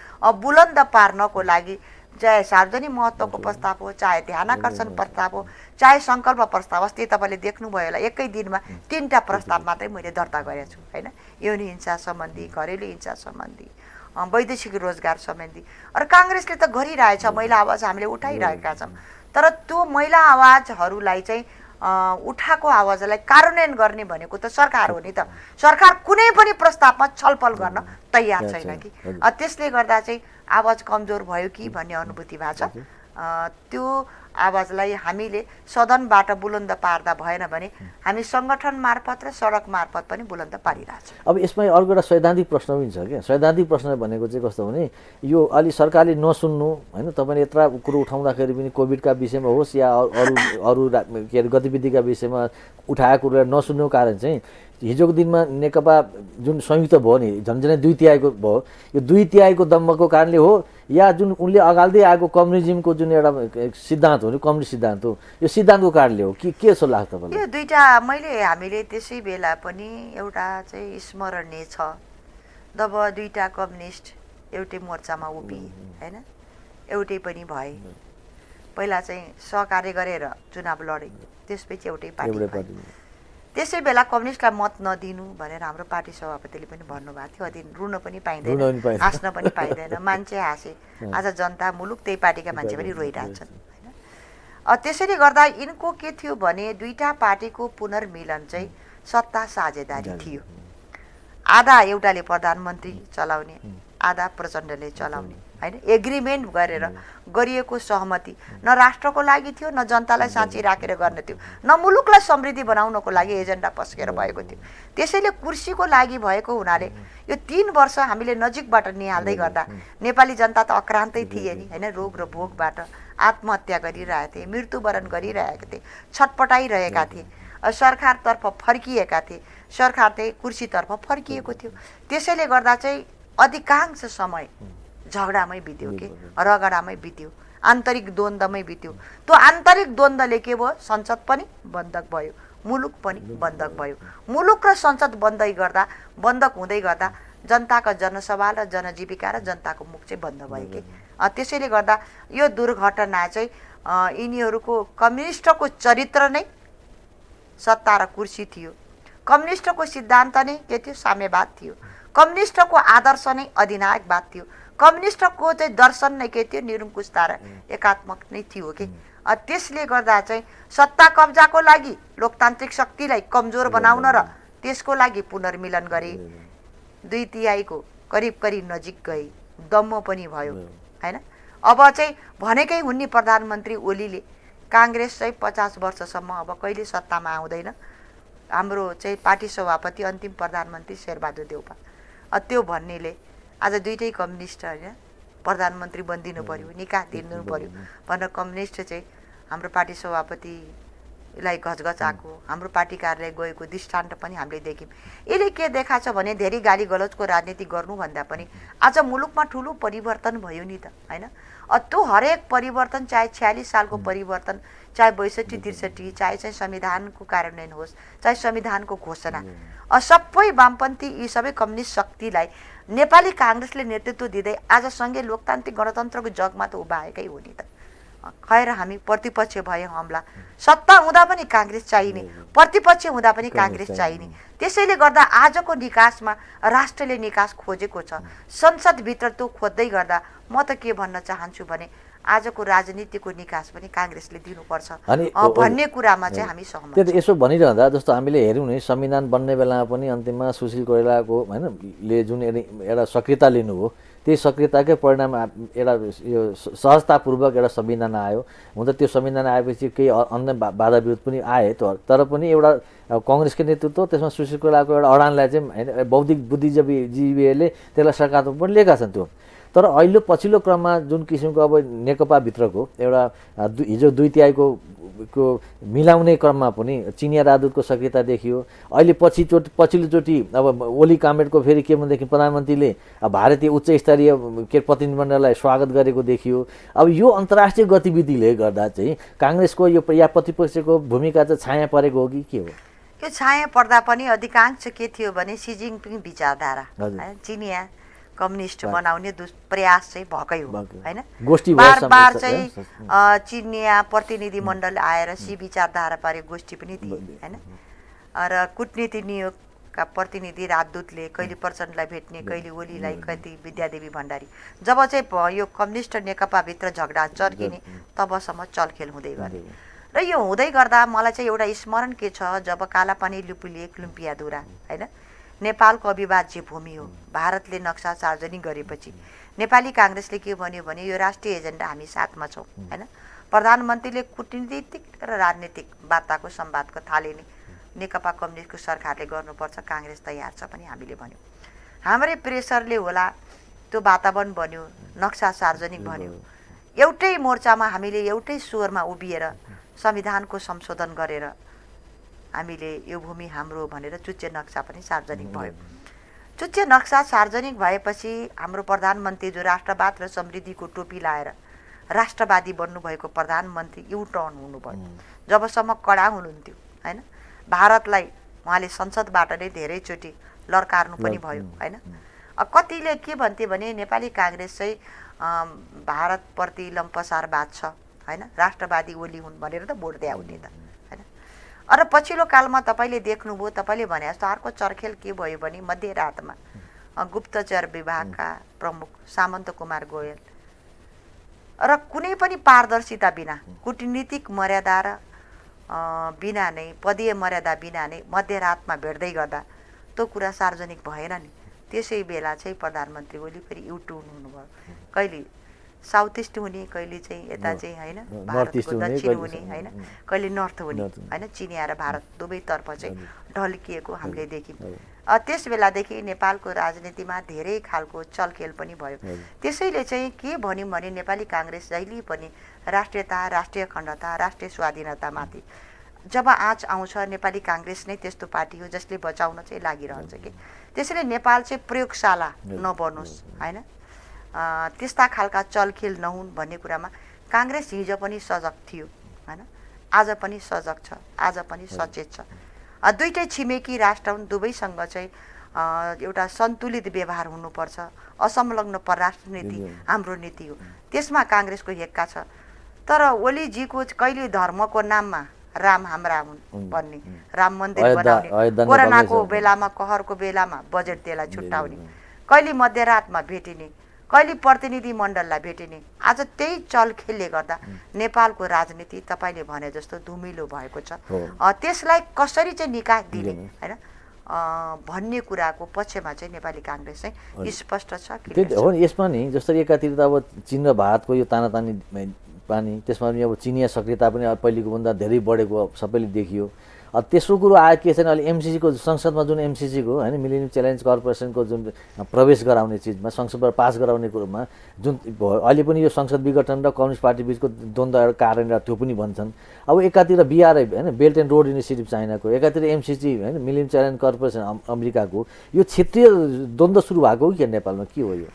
बुलन्द पार्नको लागि चाहे सार्वजनिक महत्त्वको प्रस्ताव हो चाहे ध्यानाकर्षण प्रस्ताव हो चाहे सङ्कल्प प्रस्ताव होस् त्यही तपाईँले देख्नुभयो होला एकै दिनमा 3टा प्रस्ताव मात्रै मैले दर्ता गरेको छु होइन यौन हिंसा सम्बन्धी घरेलु हिंसा सम्बन्धी वैदेशिक रोजगार सम्बन्धी र काङ्ग्रेसले त गरिरहेछ महिला आवाज हामीले उठाइरहेका छौँ तर त्यो महिला आवाजहरूलाई चाहिँ उठाएको आवाजलाई कार्यान्वयन गर्ने भनेको त सरकार हो नि त सरकार कुनै पनि प्रस्तावमा छलफल गर्न तयार छैन कि त्यसले गर्दा चाहिँ आवाज कमजोर भयो कि भन्ने अनुभूति भएको छ त्यो आवाजलाई हामीले सदनबाट बुलन्द पार्दा भएन भने हामी सङ्गठन मार्फत र सडक मार्फत पनि बुलन्द पारिरहेछौँ। अब यसमा अर्को एउटा सैद्धान्तिक प्रश्न पनि छ क्या सैद्धान्तिक प्रश्न भनेको चाहिँ कस्तो भने यो अलि सरकारले नसुन्नु होइन तपाईँले यत्र कुरो उठाउँदाखेरि पनि कोभिडका विषयमा होस् या अरू के अरे गतिविधिका विषयमा उठाएको कुरोलाई नसुन्नुको कारण चाहिँ हिजोको दिनमा नेकपा जुन संयुक्त भयो नि झन्झनै 2/3 भयो यो 2/3 दम्बको कारणले हो या जुन उनले अगाल्दै आएको कम्युनिजमको जुन एउटा सिद्धान्त हो नि कम्युनिस्ट सिद्धान्त हो यो सिद्धान्तको कारणले हो कि के जस्तो लाग्छ तपाईँलाई? यो दुईटा हामीले त्यसै बेला पनि एउटा चाहिँ स्मरणीय छ जब 2टा कम्युनिस्ट एउटै मोर्चामा उभिए होइन एउटै पनि भए पहिला चाहिँ सहकार्य गरेर चुनाव लडे त्यसपछि एउटै पार्टी त्यसै बेला कम्युनिस्टलाई मत नदिनु भनेर हाम्रो पार्टी सभापतिले पनि भन्नुभएको थियो अझै रुन पनि पाइँदैन हाँस्न पनि पाइँदैन मान्छे हाँसे आज जनता मुलुक त्यही पार्टीका मान्छे पनि रोइरहेछन् होइन त्यसैले गर्दा यिनको के थियो भने 2टा पार्टीको पुनर्मिलन चाहिँ सत्ता साझेदारी थियो आधा एउटाले प्रधानमन्त्री चलाउने आधा प्रचण्डले चलाउने होइन एग्रिमेन्ट गरेर गरिएको सहमति न राष्ट्रको लागि थियो न जनतालाई साँच्ची राखेर गर्ने थियो न मुलुकलाई समृद्धि बनाउनको लागि एजेन्डा पस्केर भएको थियो त्यसैले कुर्सीको लागि भएको हुनाले यो 3 वर्ष हामीले नजिकबाट निहाल्दै गर्दा नेपाली जनता त अक्रान्तै थिए नि होइन रोग र भोगबाट आत्महत्या गरिरहेका थिए मृत्युवरण गरिरहेका थिए छटपटाइरहेका थिए सरकारतर्फ फर्किएका थिए सरकार चाहिँ कुर्सीतर्फ फर्किएको थियो त्यसैले गर्दा चाहिँ अधिकांश समय झगडामै बित्यो के रगडामै बित्यो आन्तरिक द्वन्द्वमै बित्यो त्यो आन्तरिक द्वन्द्वले के भयो संसद पनि बन्धक भयो मुलुक पनि बन्धक भयो मुलुक र संसद बन्धक हुँदै गर्दा जनताको जनसभा र जनजीविका र जनताको मुख चाहिँ बन्द भयो के त्यसैले गर्दा यो दुर्घटना चाहिँ यिनीहरूको कम्युनिस्टको चरित्र नै सत्ता र कुर्सी थियो कम्युनिस्टको सिद्धान्त नै के थियो साम्यवाद थियो कम्युनिस्टको आदर्श नै अधिनायकवाद थियो कम्युनिस्टको चाहिँ दर्शन नै के थियो निरङ्कुशता र एकात्मक नै थियो कि त्यसले गर्दा चाहिँ सत्ता कब्जाको लागि लोकतान्त्रिक शक्तिलाई कमजोर बनाउन र त्यसको लागि पुनर्मिलन गरे 2/3 करिब नजिक गए दम्म पनि भयो हैन अब चाहिँ भनेकै हुन् नि प्रधानमन्त्री ओलीले काङ्ग्रेस चाहिँ 50 वर्षसम्म अब कहिले सत्तामा आउँदैन हाम्रो चाहिँ पार्टी सभापति अन्तिम प्रधानमन्त्री शेरबहादुर देउपा त्यो भन्नेले आज 2टै कम्युनिस्ट हैन प्रधानमन्त्री बनिदिनु पर्यो निकाह दिनु पर्यो भनेर कम्युनिस्ट चाहिँ हाम्रो पार्टी सभापतिलाई गजगजाको हाम्रो पार्टी कार्यालय गएको दृष्टान्त पनि हामीले देख्यौँ यसले के देखाछ भने धेरै गाली गलौजको राजनीति गर्नुभन्दा पनि आज मुलुकमा ठुलो परिवर्तन भयो नि त हैन त्यो हरेक परिवर्तन चाहे 46 सालको परिवर्तन चाहे 62-63 चाहे चाहिँ संविधानको कार्यान्वयन होस् चाहे संविधानको घोषणा सबै वामपन्थी यी सबै कम्युनिस्ट शक्तिलाई नेपाली काङ्ग्रेसले नेतृत्व दिँदै आज सँगै लोकतान्त्रिक गणतन्त्रको जगमा त उभाएकै हो नि त खैर हामी प्रतिपक्ष भए हमला सत्ता हुँदा पनि काङ्ग्रेस चाहिने प्रतिपक्ष हुँदा पनि काङ्ग्रेस चाहिने त्यसैले गर्दा आजको निकासमा राष्ट्रले निकास खोजेको छ संसदभित्र त्यो खोज्दै गर्दा म त के भन्न चाहन्छु भने आजको राजनीतिको निकास पनि काङ्ग्रेसले दिनुपर्छ भन्ने कुरामा चाहिँ हामी सहमत छौँ। यसो भनिरहँदा जस्तो हामीले हेऱ्यौँ नि संविधान बन्ने बेलामा पनि अन्तिममा सुशील कोइरालाको हैन ले जुन एउटा सक्रियता लिनुभयो त्यही सक्रियताकै परिणाम एउटा यो सहजतापूर्वक एउटा संविधान आयो हुन त त्यो संविधान आएपछि केही अन्य बाधा विरोध पनि आए तर पनि एउटा काङ्ग्रेसको नेतृत्व त्यसमा सुशील कोइरालाको एउटा अडानलाई चाहिँ हैन बौद्धिक बुद्धिजीवीहरूले त्यसलाई सकारात्मक पनि लिएका छन् त्यो तर अहिले पछिल्लो क्रममा जुन किसिमको अब नेकपाभित्रको एउटा हिजो 2/3 मिलाउने क्रममा पनि चिनिया राजदूतको सक्रियता देखियो। अहिले पछिल्लोचोटि अब ओली कमेन्टको फेरि के भनेदेखि प्रधानमन्त्रीले भारतीय उच्च स्तरीय के प्रतिनिधिमण्डललाई स्वागत गरेको देखियो। अब यो अन्तर्राष्ट्रिय गतिविधिले गर्दा चाहिँ काङ्ग्रेसको यो या प्रतिपक्षको भूमिका चाहिँ छाया परेको हो कि के हो? यो छाया पर्दा पनि अधिकांश के थियो भने सी जिनपिङ विचारधारा चिनिया कम्युनिस्ट बनाउने प्रयास चाहिँ भएकै हो हैन। बार चाहिँ चिनिया प्रतिनिधिमण्डल आएर सी विचारधारा पारे गोष्ठी पनि थिए हैन। र कूटनीति नियोगका प्रतिनिधि राजदूतले कहिले प्रचण्डलाई भेट्ने, कहिले ओलीलाई, कति विद्यादेवी भण्डारी। जब चाहिँ यो कम्युनिस्ट नेकपाभित्र झगडा चर्किने तबसम्म चलखेल हुँदै गयो। र यो हुँदै गर्दा मलाई चाहिँ एउटा स्मरण के छ, जब कालापानी लिपुलेक लुम्पियाधुरा हैन नेपालको अविभाज्य भूमि हो, भारतले नक्सा सार्वजनिक गरेपछि नेपाली काङ्ग्रेसले के भन्यो भने यो राष्ट्रिय एजेन्डा हामी साथमा छौँ हैन। प्रधानमन्त्रीले कूटनीतिक र राजनीतिक वार्ताको संवादको थालिने नेकपा कम्युनिस्टको सरकारले गर्नुपर्छ, काङ्ग्रेस तयार छ पनि हामीले भन्यौँ। हाम्रै प्रेसरले होला त्यो वातावरण बन्यो, नक्सा सार्वजनिक भन्यो। एउटै मोर्चामा हामीले एउटै स्वरमा उभिएर संविधानको संशोधन गरेर हामीले यो भूमि हाम्रो भनेर चुच्चे नक्सा पनि सार्वजनिक भयो। चुच्चे नक्सा सार्वजनिक भएपछि हाम्रो प्रधानमन्त्री जो राष्ट्रवाद र समृद्धिको टोपी लाएर राष्ट्रवादी बन्नुभएको प्रधानमन्त्री युटर्न हुनुभयो। जबसम्म कडा हुनुहुन्थ्यो हैन, भारतलाई उहाँले संसदबाट नै धेरैचोटि लड्कार्नु पनि भयो हैन। कतिले के भन्थे भने नेपाली काङ्ग्रेस चाहिँ भारतप्रति लम्पसारवाद छ हैन, राष्ट्रवादी ओली हुन् भनेर त भोट दियाउने त हैन। र पछिल्लो कालमा तपाईँले देख्नुभयो, तपाईँले भने जस्तो अर्को चर्खेल के भयो भने मध्यरातमा गुप्तचर विभागका प्रमुख सामन्त कुमार गोयल र कुनै पनि पारदर्शिता बिना, कूटनीतिक मर्यादा र बिना नै, पदीय मर्यादा बिना नै मध्यरातमा भेट्दै गर्दा त्यो कुरा सार्वजनिक भएन नि। त्यसै बेला चाहिँ प्रधानमन्त्री ओली फेरि युटर्न हुनुभयो, कहिले साउथ इस्ट हुने, कहिले चाहिँ यता चाहिँ हैन भारतको दक्षिण हुने हैन, कहिले नर्थ हुने हैन। चिनिया र भारत दुवैतर्फ चाहिँ ढल्किएको हामीले देख्यौँ। त्यस बेलादेखि नेपालको राजनीतिमा धेरै खालको चलखेल पनि भयो। त्यसैले चाहिँ के भन्यौँ भने नेपाली काङ्ग्रेस जहिले पनि राष्ट्रियता, राष्ट्रिय अखण्डता, राष्ट्रिय स्वाधीनतामाथि जब आँच आउँछ, नेपाली काङ्ग्रेस नै त्यस्तो पार्टी हो जसले बचाउन चाहिँ लागिरहन्छ कि। त्यसैले नेपाल चाहिँ प्रयोगशाला नबनोस् हैन, त्यस्ता खालका चलखेल नहुन् भन्ने कुरामा काङ्ग्रेस हिजो पनि सजग थियो हैन, आज पनि सजग छ, आज पनि सचेत छ। दुईटै छिमेकी राष्ट्र हुन्, दुवैसँग चाहिँ एउटा सन्तुलित व्यवहार हुनुपर्छ। असंलग्न परराष्ट्र नीति हाम्रो नीति हो, त्यसमा काङ्ग्रेसको हेक्का छ। तर ओलीजीको कहिले धर्मको नाममा राम हाम्रा हुन् भन्ने, राम मन्दिर बनाउने, कोरोनाको बेलामा, कहरको बेलामा बजेट त्यसलाई छुट्याउने, कहिले मध्यरातमा भेटिने, कहिले प्रतिनिधि मण्डललाई भेटिने। आज त्यही चलखेलले गर्दा नेपालको राजनीति तपाईँले भने जस्तो धुमिलो भएको छ। त्यसलाई कसरी चाहिँ निकास दिने हैन भन्ने कुराको पक्षमा चाहिँ नेपाली काङ्ग्रेस चाहिँ स्पष्ट छ। हो यसमा नि जसरी एकातिर त अब चीन र भारतको यो तानातानी पानी, त्यसमा पनि अब चिनिया सक्रियता पनि पहिलेको भन्दा धेरै बढेको सबैले देखियो। तेस्रो कुरो आयो के छैन, अहिले एमसिसीको संसदमा जुन एमसिसीको होइन मिलेनियम च्यालेन्ज कर्पोरेसनको जुन प्रवेश गराउने चिजमा, संसदबाट पास गराउने कुरोमा जुन अहिले पनि यो संसद विघटन र कम्युनिस्ट पार्टी बिचको द्वन्द्व कारण त्यो पनि भन्छन्। अब एकातिर बिआरआई होइन बेल्ट एन्ड रोड इनिसिएटिभ चाइनाको, एकातिर एमसिसी होइन मिलेनियम च्यालेन्ज कर्पोरेसन अमेरिकाको, यो क्षेत्रीय द्वन्द्व सुरु भएको हो कि नेपालमा, के हो यो?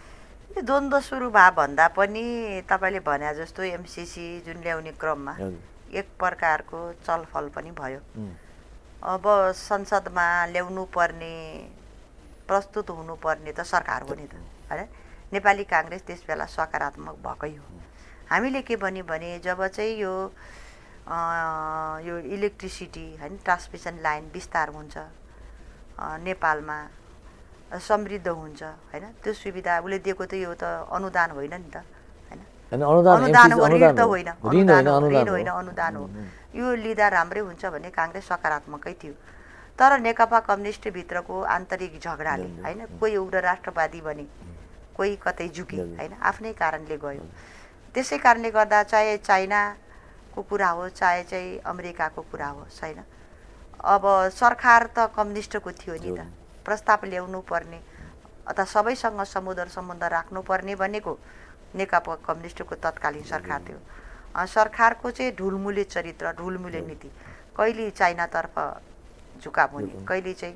यो द्वन्द्व सुरु भए भन्दा पनि तपाईँले भने जस्तो एमसिसी जुन ल्याउने क्रममा एक प्रकारको चलफल पनि भयो। अब संसदमा ल्याउनु पर्ने, प्रस्तुत हुनुपर्ने त सरकार हो नि त हैन। नेपाली काङ्ग्रेस त्यस बेला सकारात्मक भएकै हो। हामीले के भन्यो भने जब चाहिँ यो इलेक्ट्रिसिटी हैन ट्रान्समिसन लाइन विस्तार हुन्छ, नेपालमा समृद्ध हुन्छ हैन, त्यो सुविधा उसले दिएको त यो त अनुदान होइन नि त हैन, अनुदान हो, ऋण त होइन, ऋण होइन, अनुदान हो। यो लिँदा राम्रै हुन्छ भन्ने काङ्ग्रेस सकारात्मकै थियो। तर नेकपा कम्युनिस्टभित्रको आन्तरिक झगडाले हैन, कोही उग्र राष्ट्रवादी बने, कोही कतै झुके हैन, आफ्नै कारणले गयो। त्यसै कारणले गर्दा चाहे चाइनाको कुरा हो, चाहे चाहिँ अमेरिकाको कुरा हो छैन, अब सरकार त कम्युनिस्टको थियो नि त, प्रस्ताव ल्याउनु पर्ने अथवा सबैसँग सम्बन्ध राख्नुपर्ने भनेको नेकपा कम्युनिस्टको तत्कालीन सरकार थियो। सरकारको चाहिँ ढुलमुले चरित्र, ढुलमुले नीति, कहिले चाइनातर्फ झुकाव हुने, कहिले चाहिँ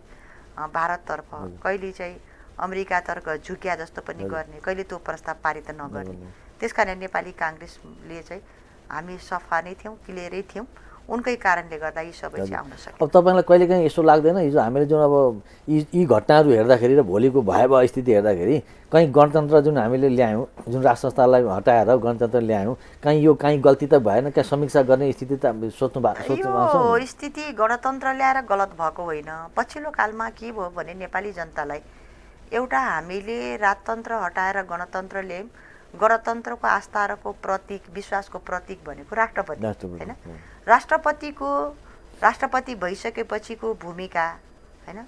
भारततर्फ, कहिले चाहिँ अमेरिकातर्फ झुक्या जस्तो पनि गर्ने, कहिले त्यो प्रस्ताव पारित नगर्ने। त्यसकारण नेपाली काङ्ग्रेसले चाहिँ हामी सफा नै थियौँ, क्लियरै थियौँ। उनकै कारणले गर्दा यी सबै चाहिँ आउन सक्यो। अब तपाईँलाई कहिलेकाहीँ यस्तो लाग्दैन हिजो हामीले जुन अब यी घटनाहरू हेर्दाखेरि र भोलिको भयावह स्थिति हेर्दाखेरि कहीँ गणतन्त्र जुन हामीले ल्यायौँ, जुन राज संस्थालाई हटाएर गणतन्त्र ल्यायौँ, कहीँ गल्ती त भएन, कहाँ समीक्षा गर्ने स्थिति त यो स्थिति गणतन्त्र ल्याएर गलत भएको होइन। पछिल्लो कालमा के भयो भने नेपाली जनतालाई एउटा हामीले राजतन्त्र हटाएर गणतन्त्र ल्यायौँ, गणतन्त्रको आस्थाको प्रतीक, विश्वासको प्रतीक भनेको राष्ट्रपति होइन। राष्ट्रपति भइसकेपछिको भूमिका होइन,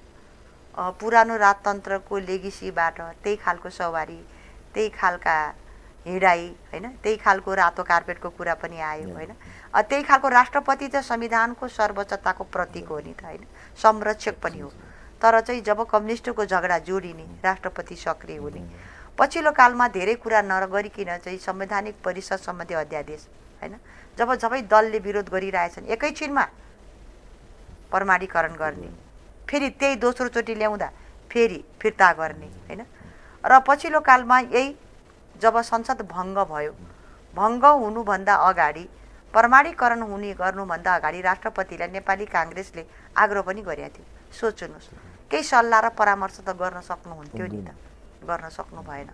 पुरानो राजतन्त्रको लेगेसीबाट त्यही खालको सवारी, त्यही खालका हिँडाइ होइन, त्यही खालको रातो कार्पेटको कुरा पनि आयो होइन। त्यही खालको राष्ट्रपति त संविधानको सर्वोच्चताको प्रतीक हो नि त होइन, संरक्षक पनि हो। तर चाहिँ जब कम्युनिस्टको झगडा जोडिने, राष्ट्रपति सक्रिय हुने, पछिल्लो कालमा धेरै कुरा नगरिकन चाहिँ संवैधानिक परिषद सम्बन्धी अध्यादेश होइन, जब सबै दलले विरोध गरिरहेछन्, एकैछिनमा प्रमाणीकरण गर्ने, फेरि त्यही दोस्रोचोटि ल्याउँदा फेरि फिर्ता गर्ने होइन। र पछिल्लो कालमा यही जब संसद भङ्ग भयो, भङ्ग हुनुभन्दा अगाडि, प्रमाणीकरण गर्नुभन्दा अगाडि राष्ट्रपतिलाई नेपाली काङ्ग्रेसले आग्रह पनि गरेका थियो। सोच्नुहोस्, केही सल्लाह र परामर्श त गर्न सक्नुहुन्थ्यो नि त, गर्न सक्नु भएन।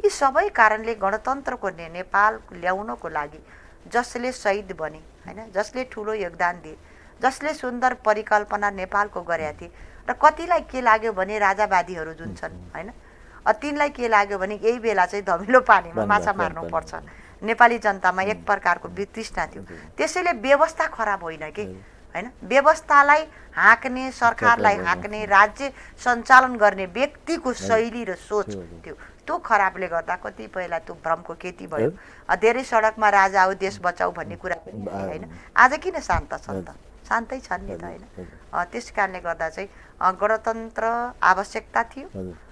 यी सबै कारणले गणतन्त्रको नेपाल ल्याउनको लागि जसले शहीद बने होइन, जसले ठुलो योगदान दिए, जसले सुन्दर परिकल्पना नेपालको गरेका थिए, र कतिलाई के लाग्यो भने राजावादीहरू जुन छन् होइन, तिनलाई के लाग्यो भने यही बेला चाहिँ धमिलो पानीमा माछा मार्नुपर्छ। नेपाली जनतामा एक प्रकारको वितृष्णा थियो। त्यसैले व्यवस्था खराब होइन कि होइन, व्यवस्थालाई हाँक्ने, सरकारलाई हाँक्ने, राज्य सञ्चालन गर्ने व्यक्तिको शैली र सोच थियो, त्यो खराबले गर्दा कतिपयलाई त्यो भ्रमको खेती भयो। धेरै सडकमा राजा आऊ देश बचाऊ भन्ने कुरा पनि होइन। आज किन शान्त छन् त? शान्तै छन् नि त होइन। त्यस कारणले गर्दा चाहिँ गणतन्त्र आवश्यकता थियो,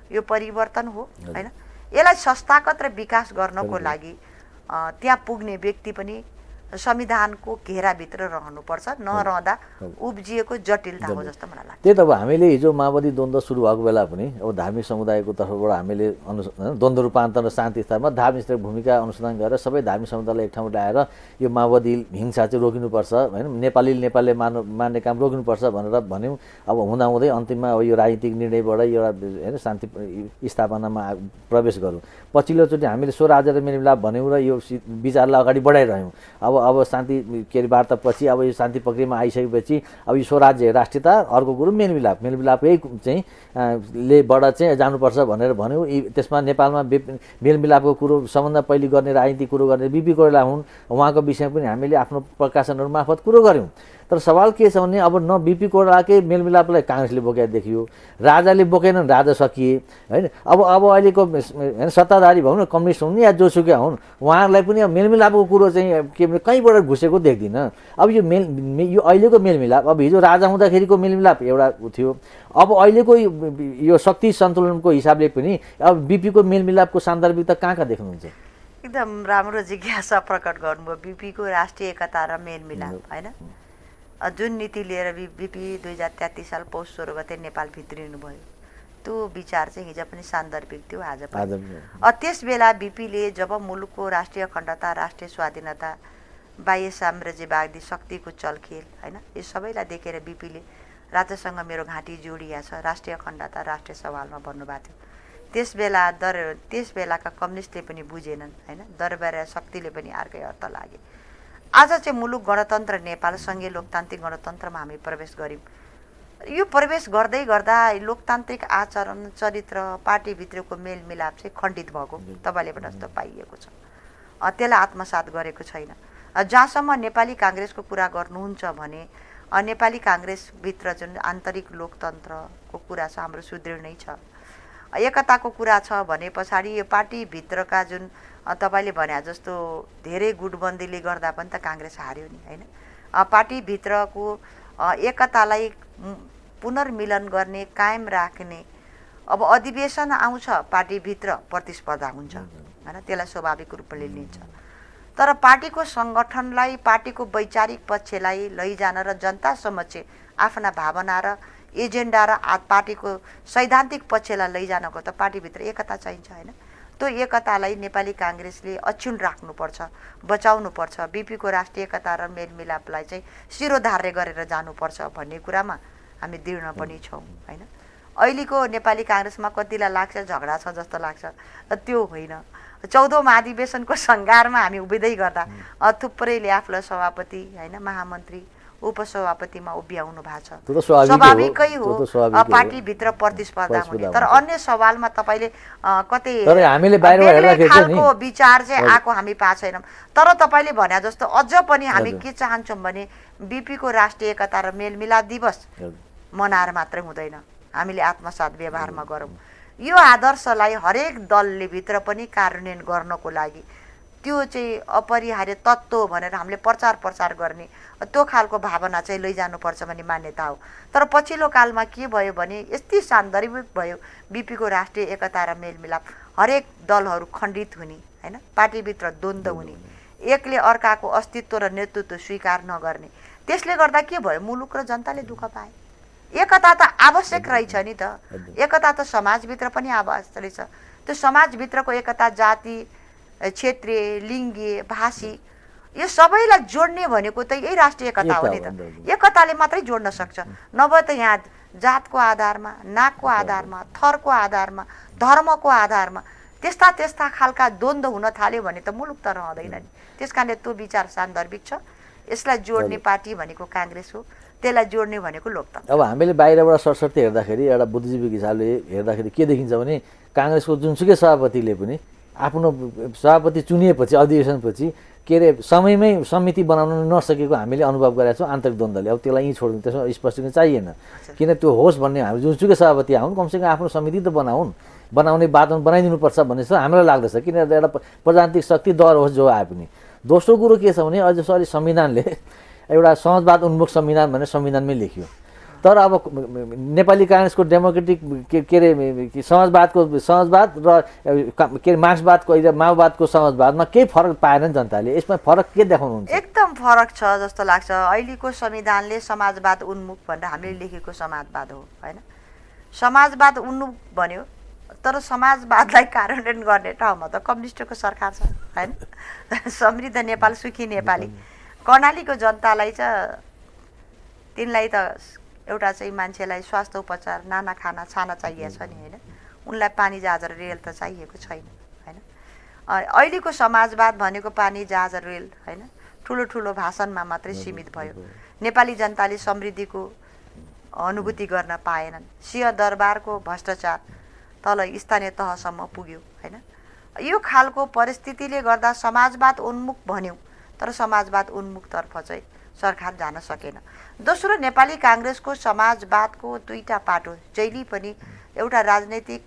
यो परिवर्तन हो होइन। यसलाई संस्थागत र विकास गर्नको लागि त्यहाँ पुग्ने व्यक्ति पनि संविधानको घेराभित्र रहनुपर्छ, नरहँदा उब्जिएको जटिलता हो जस्तो मलाई लाग्छ। त्यही त अब हामीले हिजो माओवादी द्वन्द्व सुरु भएको बेला पनि अब धार्मिक समुदायको तर्फबाट हामीले द्वन्द्व रूपान्तरण र शान्ति स्तरमा धार्मिक स्तरको भूमिका अनुसन्धान गरेर सबै धार्मिक समुदायलाई एक ठाउँमा ल्याएर यो माओवादी हिंसा चाहिँ रोकिनुपर्छ होइन, नेपालले मान्ने काम रोक्नुपर्छ भनेर भन्यौँ। अब हुँदाहुँदै अन्तिममा अब यो राजनीतिक निर्णयबाट एउटा होइन शान्ति स्थापनामा प्रवेश गरौँ। पछिल्लोचोटि हामीले स्वराज्य र मेलमिलाप भन्यौँ र यो विचारलाई अगाडि बढाइरह्यौँ। अब शान्ति के अरे वार्तापछि अब यो शान्ति प्रक्रियामा आइसकेपछि अब यो स्वराज्य राष्ट्रियता, अर्को कुरो मेलमिलापै चाहिँ लेबाट चाहिँ जानुपर्छ भनेर भन्यौँ। त्यसमा नेपालमा मेलमिलापको कुरो सबभन्दा पहिले गर्ने, राजनीतिक कुरो गर्ने बिपी कोइराला हुन्, उहाँको विषयमा पनि हामीले आफ्नो प्रकाशनहरू मार्फत कुरो गऱ्यौँ। तर सवाल के छ भने अब न बिपी कोइरालाकै मेलमिलापलाई काङ्ग्रेसले बोकेर देखियो, राजाले बोकेनन्, राजा सकिए होइन। अब अहिलेको होइन सत्ताधारी भनौँ न, कम्युनिस्ट हुन् या जोसुकै हुन्, उहाँहरूलाई पनि अब मेलमिलापको कुरो चाहिँ के कहीँबाट घुसेको देख्दिनँ। अब यो यो अहिलेको मेलमिलाप, अब हिजो राजा हुँदाखेरिको मेलमिलाप एउटा थियो, अब अहिलेको यो शक्ति सन्तुलनको हिसाबले पनि अब बिपीको मेलमिलापको सान्दर्भिकता कहाँ देख्नुहुन्छ? एकदम राम्रो जिज्ञासा प्रकट गर्नुभयो। बिपीको राष्ट्रिय एकता र मेलमिलाप होइन, जुन नीति लिएर बिपी 2033 साल पौष 16 गते नेपाल भित्रिनु भयो, त्यो विचार चाहिँ हिजो पनि सान्दर्भिक थियो, आज पनि। त्यस बेला बिपीले जब मुलुकको राष्ट्रिय अखण्डता, राष्ट्रिय स्वाधीनता, बाह्य साम्राज्यवादी शक्तिको चलखेल होइन, यो सबैलाई देखेर बिपीले राज्यसँग मेरो घाँटी जोडिया छ, राष्ट्रिय अखण्डता, राष्ट्रिय सवालमा भन्नुभएको थियो। त्यस बेलाका कम्युनिस्टले पनि बुझेनन् होइन, दरबार शक्तिले पनि अर्कै अर्थ लागे। आज चाहिँ मुलुक गणतन्त्र नेपाल सङ्घीय लोकतान्त्रिक गणतन्त्रमा हामी प्रवेश गऱ्यौँ। यो प्रवेश गर्दै गर्दा लोकतान्त्रिक आचरण, चरित्र, पार्टीभित्रको मेलमिलाप चाहिँ खण्डित भएको तपाईँले जस्तो पाइएको छ। त्यसलाई आत्मसात गरेको छैन। जहाँसम्म नेपाली काङ्ग्रेसको कुरा गर्नुहुन्छ भने नेपाली काङ्ग्रेसभित्र जुन आन्तरिक लोकतन्त्रको कुरा छ हाम्रो सुदृढ नै छ, एकताको कुरा छ भने पछाडि यो पार्टीभित्रका जुन तपाईँले भने जस्तो धेरै गुटबन्दीले गर्दा पनि त काङ्ग्रेस हार्यो नि होइन। पार्टीभित्रको एकतालाई पुनर्मिलन गर्ने, कायम राख्ने अब अधिवेशन आउँछ पार्टीभित्र प्रतिस्पर्धा हुन्छ हैन, त्यसलाई स्वाभाविक रूपले लिन्छ। तर पार्टीको सङ्गठनलाई, पार्टीको वैचारिक पक्षलाई लैजान र जनता समक्ष आफ्ना भावना र एजेन्डा र पार्टीको सैद्धान्तिक पक्षलाई लैजानको त पार्टीभित्र एकता चाहिन्छ हैन। त्यो एकतालाई नेपाली काङ्ग्रेसले अक्षुण्ण राख्नुपर्छ, बचाउनुपर्छ। बीपीको राष्ट्रिय एकता र मेलमिलापलाई चाहिँ शिरोधार्य गरेर जानुपर्छ भन्ने कुरामा हामी दृढ पनि छौँ हैन। अहिलेको नेपाली काङ्ग्रेसमा कतिलाई लाग्छ झगडा छ जस्तो लाग्छ, त्यो होइन। 14औं महाधिवेशनको सङ्घारमा हामी उभिँदै गर्दा थुप्रैले आफूलाई सभापति हैन, महामन्त्री, उपसभापतिमा उभ्याउनु भएको छ। स्वाभाविकै हो पार्टीभित्र प्रतिस्पर्धा हुने। तर अन्य सवालमा तपाईँले कतै खालको विचार चाहिँ आएको हामी पाएको छैनौँ। तर तपाईँले भने जस्तो अझ पनि हामी के चाहन्छौँ भने बीपीको राष्ट्रिय एकता र मेलमिलाप दिवस मनाएर मात्रै हुँदैन, हामीले आत्मसात व्यवहारमा गरौँ। यो आदर्शलाई हरेक दलले भित्र पनि कार्यान्वयन गर्नको लागि त्यो चाहिँ अपरिहार्य तत्त्व भनेर हामीले प्रचार गर्ने त्यो खालको भावना चाहिँ लैजानुपर्छ भन्ने मान्यता हो। तर पछिल्लो कालमा के भयो भने यति सान्दर्भिक भयो बीपीको राष्ट्रिय एकता र मेलमिलाप, हरेक दलहरू खण्डित हुने हैन, पार्टीभित्र द्वन्द्व हुने, एकले अर्काको अस्तित्व र नेतृत्व स्वीकार नगर्ने। त्यसले गर्दा के भयो, मुलुक र जनताले दुःख पाए। एकता त आवश्यक रहेछ नि त, एकता त समाजभित्र पनि आवश्यक रहेछ। त्यो समाजभित्रको एकता जाति, क्षेत्रीय, लिङ्गीय, भाषिक यो सबैलाई जोड्ने भनेको त यही राष्ट्रिय एकता हो नि त। एकताले मात्रै जोड्न सक्छ, नभए त यहाँ जातको आधारमा, नाकको आधारमा, थरको आधारमा, धर्मको आधारमा त्यस्ता खालका द्वन्द्व हुन थाल्यो भने त मुलुक त रहँदैन नि। त्यस कारणले त्यो विचार सान्दर्भिक छ। यसलाई जोड्ने पार्टी भनेको काङ्ग्रेस हो, त्यसलाई जोड्ने भनेको लोकतन्त्र। अब हामीले बाहिरबाट सरसर्ती हेर्दाखेरि एउटा बुद्धिजीवी हिसाबले हेर्दाखेरि के देखिन्छ भने काङ्ग्रेसको जुनसुकै सभापतिले पनि आफ्नो सभापति चुनिएपछि अधिवेशनपछि के अरे समयमै समिति बनाउन नसकेको हामीले अनुभव गरेका छौँ आन्तरिक द्वन्द्वले। अब त्यसलाई यहीँ छोड्नु, त्यसमा स्पष्टीकरण चाहिएन। किन त्यो होस् भन्ने हामी जुनसुकै सभापति आउन् कमसेकम आफ्नो समिति त बनाउने वातावरण बनाइदिनुपर्छ भन्ने चाहिँ हामीलाई लाग्दछ। किन एउटा प्रजातान्त्रिक शक्ति दर होस् जो आए पनि। दोस्रो कुरो के छ भने अझ सरी संविधानले एउटा समाजवाद उन्मुख संविधान भनेर संविधानमै लेखियो। तर अब नेपाली काङ्ग्रेसको डेमोक्रेटिक के अरे समाजवाद र के अरे मार्क्सवादको माओवादको समाजवादमा केही फरक पाएन नि जनताले। यसमा फरक के देखाउनुहुन्छ? एकदम फरक छ जस्तो लाग्छ। अहिलेको संविधानले समाजवाद उन्मुख भनेर हामीले लेखेको समाजवाद हो हैन। समाजवाद उन्मुख भन्यो, तर समाजवादलाई कार्यान्वयन गर्ने ठाउँमा त कम्युनिस्टको सरकार छ हैन। समृद्ध नेपाल, सुखी नेपाली। कर्णालीको जनतालाई चाहिँ तिनलाई त एउटा चाहिँ मान्छेलाई स्वास्थ्य उपचार, नाना खाना छाना चाहिएको छ नि हैन, उनलाई पानी जहाज र रेल त चाहिएको छैन हैन। अहिलेको समाजवाद भनेको पानी जहाज र रेल हैन, ठुलो भाषणमा मात्रै सीमित भयो। नेपाली जनताले समृद्धिको अनुभूति गर्न पाएनन्। सिंहदरबारको भ्रष्टाचार तल स्थानीय तहसम्म पुग्यो हैन। यो खालको परिस्थितिले गर्दा समाजवाद उन्मुख भन्यौँ, तर समाजवाद उन्मुखतर्फ चाहिँ सरकार जान सकेन। दोस्रो, नेपाली काङ्ग्रेसको समाजवादको दुईटा पाटो जहिले पनि एउटा राजनैतिक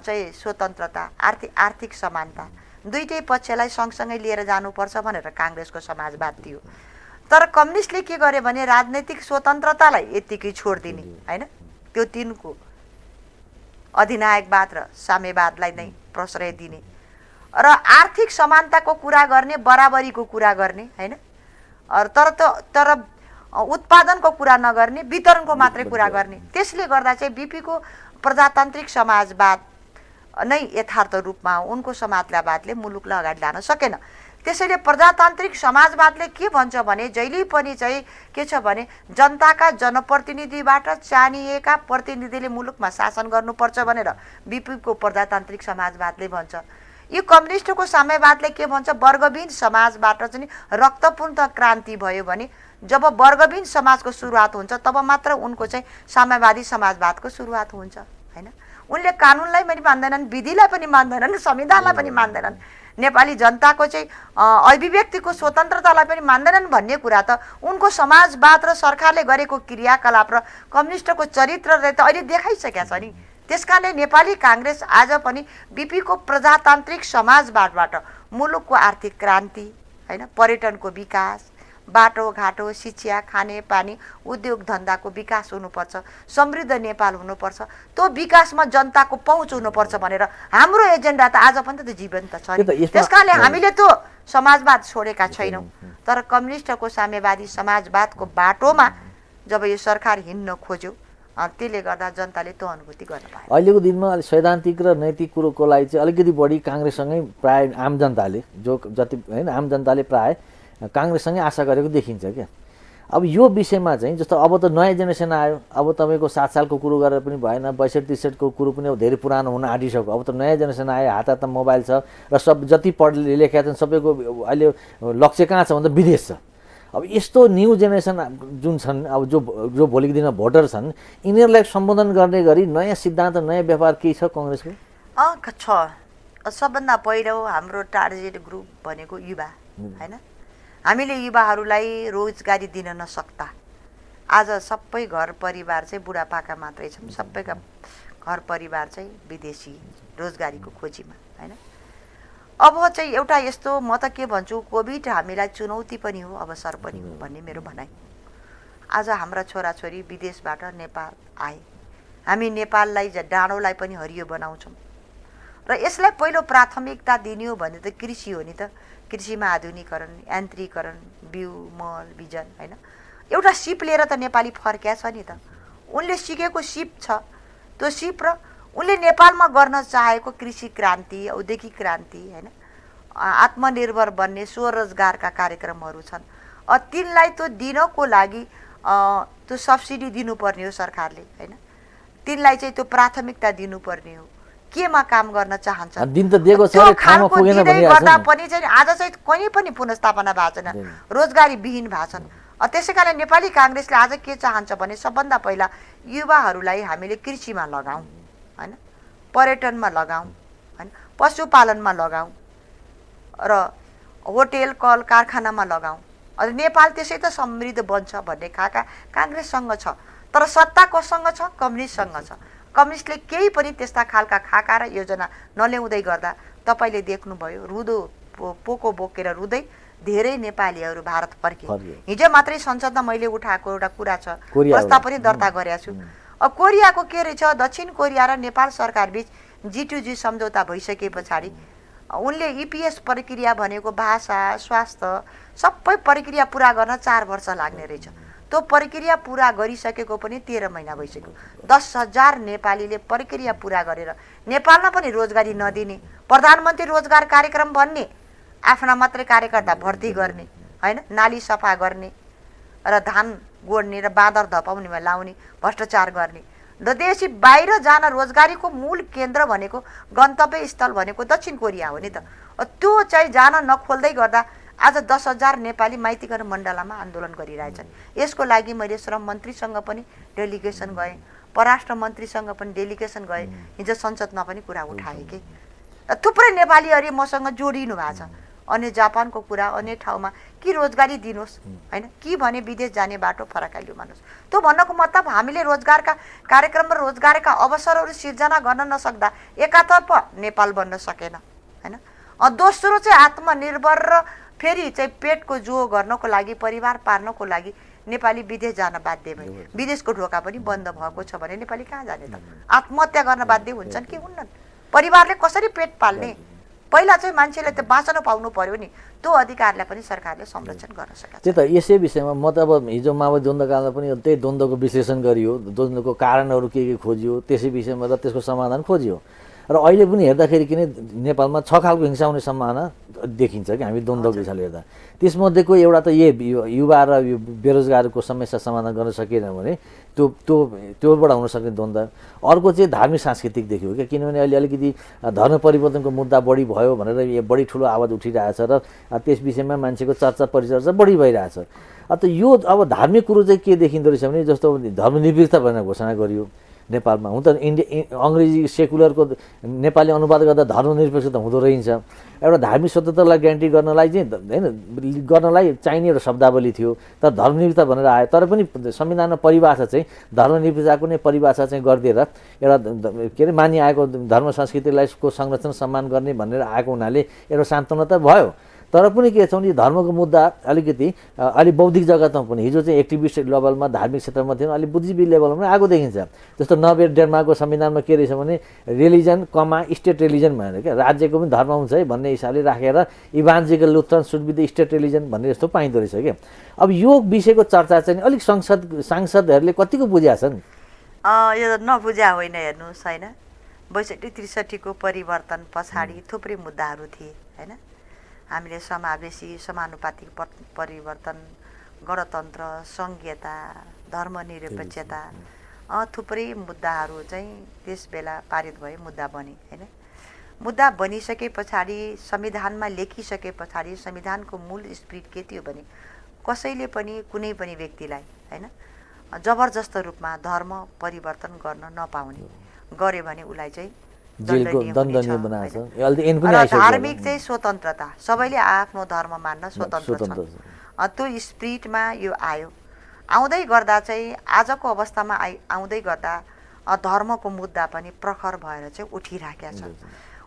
चाहिँ स्वतन्त्रता, आर्थिक समानता, दुईटै पक्षलाई सँगसँगै लिएर जानुपर्छ भनेर काङ्ग्रेसको समाजवाद थियो। तर कम्युनिस्टले के गरे भने राजनैतिक स्वतन्त्रतालाई यत्तिकै छोडिदिने हैन, त्यो तिनको अधिनायकवाद र साम्यवादलाई नै प्रश्रय दिने र आर्थिक समानताको कुरा गर्ने, बराबरीको कुरा गर्ने हैन। तर उत्पादनको कुरा नगर्ने, वितरणको मात्रै कुरा गर्ने। त्यसले गर्दा चाहिँ बीपीको प्रजातान्त्रिक समाजवाद नै यथार्थ रूपमा उनको समाजवादले मुलुकलाई अगाडि लान सकेन। त्यसैले प्रजातान्त्रिक समाजवादले के भन्छ भने जहिले पनि चाहिँ के छ भने जनताका जनप्रतिनिधिबाट चानिएका प्रतिनिधिले मुलुकमा शासन गर्नुपर्छ भनेर बीपीको प्रजातान्त्रिक समाजवादले भन्छ। यो कम्युनिस्टको साम्यवादले के भन्छ, वर्गविहीन समाजबाट चाहिँ रक्तपूर्ण क्रान्ति भयो भने जब वर्गविहीन समाजको सुरुवात हुन्छ तब मात्र उनको चाहिँ साम्यवादी समाजवादको सुरुवात हुन्छ हैन। उनले कानुनलाई पनि मान्दैनन्, विधिलाई पनि मान्दैनन्, संविधानलाई पनि मान्दैनन्, नेपाली जनताको चाहिँ अभिव्यक्तिको स्वतन्त्रतालाई पनि मान्दैनन् भन्ने कुरा त उनको समाजवाद र सरकारले गरेको क्रियाकलाप र कम्युनिस्टको चरित्रले त अहिले देखाइसकेका छ नि। त्यसकारणले नेपाली काङ्ग्रेस आज पनि बीपीको प्रजातान्त्रिक समाजवादबाट मुलुकको आर्थिक क्रान्ति हैन, पर्यटनको विकास, बाटोघाटो, शिक्षा, खाने पानी, उद्योग धन्दाको विकास हुनुपर्छ, समृद्ध नेपाल हुनुपर्छ, त्यो विकासमा जनताको पहुँच हुनुपर्छ भनेर हाम्रो एजेन्डा त आज पनि त जीवन्त छ नि। त्यस कारणले हामीले त्यो समाजवाद छोडेका छैनौँ, तर कम्युनिस्टको साम्यवादी समाजवादको बाटोमा जब यो सरकार हिँड्न खोज्यो त्यसले गर्दा जनताले त्यो अनुभूति गर्न पाए। अहिलेको दिनमा सैद्धान्तिक र नैतिक कुरोको लागि चाहिँ अलिकति बढी काङ्ग्रेससँगै प्राय आम जनताले जति होइन आम जनताले प्राय काङ्ग्रेससँगै आशा गरेको देखिन्छ क्या। अब यो विषयमा चाहिँ जस्तो अब त नयाँ जेनेरेसन आयो, अब तपाईँको 7 सालको कुरो गरेर पनि भएन, 62-63 को कुरो पनि अब धेरै पुरानो हुन आँटिसक्यो। अब त नयाँ जेनेरेसन आयो, हात हातमा मोबाइल छ र सब जति पढे लेखेका छन् सबैको अहिले लक्ष्य कहाँ छ भन्दा विदेश छ। अब यस्तो न्यू जेनेरेसन जुन छन्, अब जो भोलिको दिनमा भोटर छन्, यिनीहरूलाई सम्बोधन गर्ने गरी नयाँ सिद्धान्त नयाँ व्यवहार केही छ कङ्ग्रेसको? छ। सबभन्दा पहिलो हाम्रो टार्गेट ग्रुप भनेको युवा होइन। हामीले युवाहरूलाई रोजगारी दिन नसक्दा आज सबै घर परिवार चाहिँ बुढापाका मात्रै छन्, सबैका घर परिवार चाहिँ विदेशी रोजगारीको खोजीमा होइन। अब चाहिँ एउटा यस्तो म त के भन्छु, कोभिड हामीलाई चुनौती पनि हो अवसर पनि हो भन्ने मेरो भनाइ। आज हाम्रा छोराछोरी विदेशबाट नेपाल आए, हामी नेपाललाई डाँडोलाई पनि हरियो बनाउँछौँ र यसलाई पहिलो प्राथमिकता दिने हो भने त कृषि हो नि त। कृषिमा आधुनिकीकरण, यान्त्रिकरण, बिउ मल बिजन होइन। एउटा सिप लिएर त नेपाली फर्किया छ नि त। उनले सिकेको सिप छ, त्यो सिप र उनले नेपालमा गर्न चाहेको कृषि क्रान्ति, औद्योगिक क्रान्ति होइन, आत्मनिर्भर बन्ने स्वरोजगारका कार्यक्रमहरू छन्। तिनलाई त्यो दिनको लागि त्यो सब्सिडी दिनुपर्ने हो सरकारले होइन। तिनलाई चाहिँ त्यो प्राथमिकता दिनुपर्ने हो। केमा काम गर्न चाहन्छ दिन त दिएको छ रे, ठाउँमा पुगेन भनिरहेछ गर्दा पनि चाहिँ आज चाहिँ कहीँ पनि पुनर्स्थापना भएको छैन, रोजगारी विहीन भएको छन्। त्यसै कारण नेपाली काङ्ग्रेसले आज के चाहन्छ भने सबभन्दा पहिला युवाहरूलाई हामीले कृषिमा लगाऊँ होइन, पर्यटनमा लगाऊँ होइन, पशुपालनमा लगाऊँ र होटेल कल कारखानामा लगाऊँ। अनि नेपाल त्यसै त समृद्ध बन्छ भन्ने खाका काङ्ग्रेससँग छ, तर सत्ता कोसँग छ? कम्युनिस्टसँग छ। कम्युनिस्टले केही पनि त्यस्ता खालका खाका र योजना नल्याउँदै गर्दा तपाईँले देख्नुभयो रुदो पोको बोकेर रुँदै धेरै नेपालीहरू भारत फर्के। हिजो मात्रै संसदमा मैले उठाएको एउटा कुरा छ, प्रस्ताव पनि दर्ता गरेका छु। अब कोरियाको के रहेछ, दक्षिण कोरिया र नेपाल सरकार बीच G2G सम्झौता भइसके पछाडि उनले EPS प्रक्रिया भनेको भाषा स्वास्थ्य सबै प्रक्रिया पुरा गर्न 4 वर्ष लाग्ने रहेछ। त्यो प्रक्रिया पुरा गरिसकेको पनि 13 महिना भइसक्यो। 10,000 नेपालीले प्रक्रिया पुरा गरेर नेपालमा पनि रोजगारी नदिने, प्रधानमन्त्री रोजगार कार्यक्रम भन्ने, आफ्ना मात्रै कार्यकर्ता भर्ती गर्ने होइन, नाली सफा गर्ने र धान गोड्ने र बाँदर धपाउनेमा लाउने, भ्रष्टाचार गर्ने र देशी बाहिर जान रोजगारीको मूल केन्द्र भनेको गन्तव्य स्थल भनेको दक्षिण कोरिया हो नि त। त्यो चाहिँ जान नखोल्दै गर्दा आज 10,000 नेपाली माइतीघर मण्डलामा आन्दोलन गरिरहेछन्। यसको लागि मैले श्रम मन्त्रीसँग पनि डेलिगेसन गएँ, परराष्ट्र मन्त्रीसँग पनि डेलिगेसन गएँ, हिजो संसदमा पनि कुरा उठाएँ कि थुप्रै नेपालीहरू मसँग जोडिनु भएको छ। अन्य जापानको कुरा, अन्य ठाउँमा कि रोजगारी दिनुहोस् होइन, कि भने विदेश जाने बाटो फराकाइलो मानुहोस्। त्यो भन्नको मतलब हामीले रोजगारका कार्यक्रम र रोजगारका अवसरहरू सिर्जना गर्न नसक्दा एकातर्फ नेपाल बन्न सकेन होइन। दोस्रो चाहिँ आत्मनिर्भर र फेरि चाहिँ पेटको जो गर्नको लागि, परिवार पार्नको लागि नेपाली विदेश जान बाध्य भयो। विदेशको ढोका पनि बन्द भएको छ भने नेपाली कहाँ जाने त? आत्महत्या गर्न बाध्य हुन्छन् कि हुन्नन्? परिवारले कसरी पेट पाल्ने? पहिला चाहिँ मान्छेले त बाँच्न पाउनु पर्यो नि, त्यो अधिकारलाई पनि सरकारले संरक्षण गर्न सकेको छ। त्यही त यसै विषयमा म त अब हिजो माओवादी द्वन्द्वकालमा पनि त्यही द्वन्द्वको विश्लेषण गरियो, द्वन्द्वको कारणहरू के खोजियो, त्यसै विषयमा र त्यसको समाधान खोजियो। र अहिले पनि हेर्दाखेरि किन नेपालमा 6 खालको हिंसा हुने सम्भावना देखिन्छ कि हामी द्वन्द्वको हिसाबले हेर्दा। त्यसमध्येको एउटा त युवा र यो बेरोजगारको समस्या समाधान गर्न सकेन भने त्योबाट हुनसक्ने द्वन्द्व। अर्को चाहिँ धार्मिक सांस्कृतिक देखियो क्या, किनभने अहिले अलिकति धर्म परिवर्तनको मुद्दा बढी भयो भनेर बढी ठुलो आवाज उठिरहेछ र त्यस विषयमा मान्छेको चर्चा परिचर्चा बढी भइरहेछ। यो अब धार्मिक कुरो चाहिँ के देखिँदो रहेछ भने जस्तो धर्मनिरपेक्षता भनेर घोषणा गरियो नेपालमा। हुन त अङ्ग्रेजी सेकुलरको नेपाली अनुवाद गर्दा धर्मनिरपेक्षता हुँदो रहेछ। एउटा धार्मिक स्वतन्त्रतालाई ग्यारेन्टी गर्नलाई चाहिँ होइन गर्नलाई चाहिने एउटा शब्दावली थियो, तर धर्मनिरपेक्षता भनेर आयो। तर पनि संविधानमा परिभाषा चाहिँ धर्मनिरपेक्षताको नै परिभाषा चाहिँ गरिदिएर एउटा के अरे मानिआएको धर्म संस्कृतिलाई को संरक्षण सम्मान गर्ने भनेर आएको हुनाले एउटा सान्त्वना त भयो। तर पनि के छ भने धर्मको मुद्दा अलिकति अलि बौद्धिक जगतमा पनि हिजो चाहिँ एक्टिभिस्ट लेभलमा धार्मिक क्षेत्रमा थियो अलि बुद्धिजीवी लेभलमा पनि आएको देखिन्छ। जस्तो नर्वे डेनमार्कको संविधानमा के रहेछ भने रिलिजन कमा स्टेट रिलिजन भनेर क्या राज्यको पनि धर्म हुन्छ है भन्ने हिसाबले राखेर evangelical Lutheran should be the state religion भन्ने जस्तो पाइँदो रहेछ क्या। अब यो विषयको चर्चा चाहिँ अलिक सांसदहरूले कतिको बुझ्या छन्? यो नबुझ्या होइन, हेर्नुहोस् होइन, 62-63 परिवर्तन पछाडि थुप्रै मुद्दाहरू थिए होइन। हामीले समावेशी समानुपातिक परिवर्तन, गणतन्त्र, सङ्घीयता, धर्मनिरपेक्षता थुप्रै मुद्दाहरू चाहिँ त्यस बेला पारित भए, मुद्दा बने होइन। मुद्दा बनिसके पछाडि संविधानमा लेखिसके पछाडि संविधानको मूल स्पिरिट के थियो भने कसैले पनि कुनै पनि व्यक्तिलाई होइन जबरजस्त रूपमा धर्म परिवर्तन गर्न नपाउने, गरे भने उसलाई चाहिँ दण्डनीय बनाएको छ। र धार्मिक चाहिँ स्वतन्त्रता, सबैले आफ्नो धर्म मान्न स्वतन्त्र छ, त्यो स्पिरिटमा यो आयो। आउँदै गर्दा चाहिँ आजको अवस्थामा आउँदै गर्दा धर्मको मुद्दा पनि प्रखर भएर चाहिँ उठिराखेको छ।